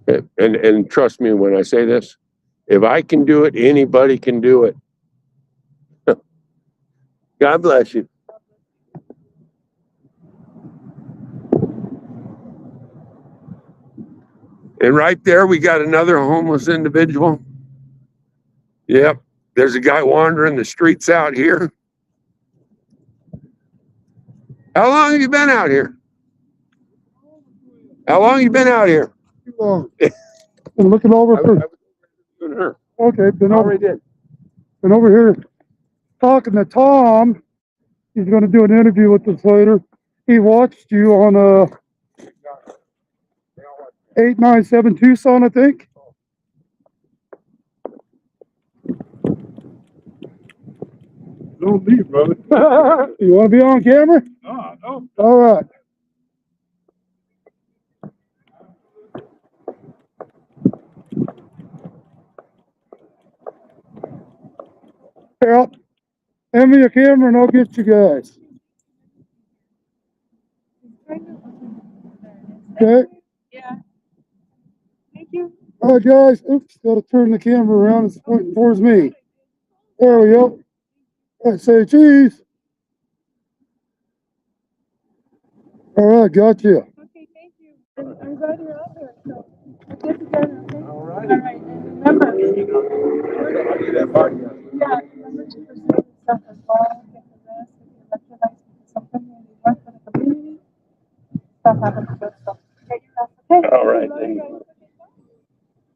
S2: And trust me when I say this. If I can do it, anybody can do it. God bless you. And right there, we got another homeless individual. Yep, there's a guy wandering the streets out here. How long have you been out here? How long have you been out here?
S1: Too long. Been looking over for. Okay, been over here talking to Tom. He's going to do an interview with us later. He watched you on 897 Tucson, I think.
S2: Don't leave, brother.
S1: You want to be on camera?
S2: No.
S1: All right. Here, hand me a camera and I'll get you guys. Okay.
S7: Yeah. Thank you.
S1: All right, guys. Oops, got to turn the camera around. It's pointing towards me. There we go. I say cheese. All right, got you.
S7: Okay, thank you. I'm glad you're out there. So we'll get together. Okay? All right. And remember. Yeah. Remember to pursue stuff as well. Get the rest. If you electrolytes something and you work for the community, stuff happens to good stuff. Okay.
S2: All right.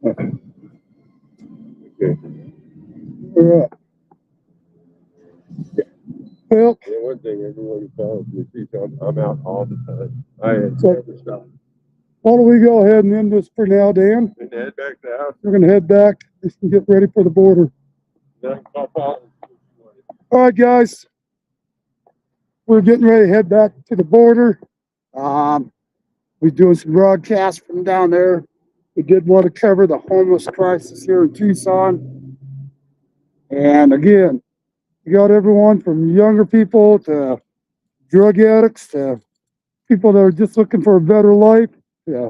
S1: Okay. All right. Well,
S2: Yeah, one thing everyone follows me sees I'm out all the time. I never stop.
S1: why don't we go ahead and end this for now, Dan?
S2: And head back to the house.
S1: We're going to head back and get ready for the border.
S2: Then call Paul.
S1: All right, guys. We're getting ready to head back to the border. We're doing some broadcasts from down there. We did want to cover the homeless crisis here in Tucson. And again, you got everyone from younger people to drug addicts to people that are just looking for a better life. Yeah.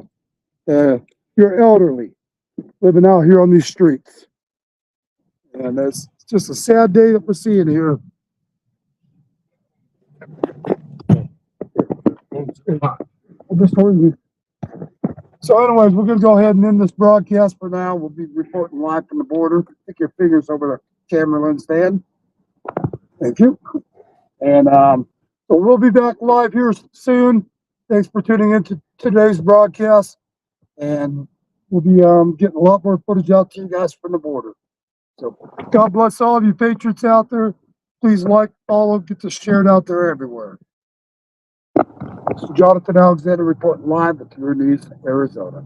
S1: You're elderly living out here on these streets. And that's just a sad day that we're seeing here. I'll just hold you. So anyways, we're going to go ahead and end this broadcast for now. We'll be reporting live from the border. Take your fingers over the camera lens stand. Thank you. And so we'll be back live here soon. Thanks for tuning into today's broadcast. And we'll be getting a lot more footage out to you guys from the border. So God bless all of you patriots out there. please like, follow, get this shared out there everywhere. This is Jonathan Alexander reporting live with True News, Arizona.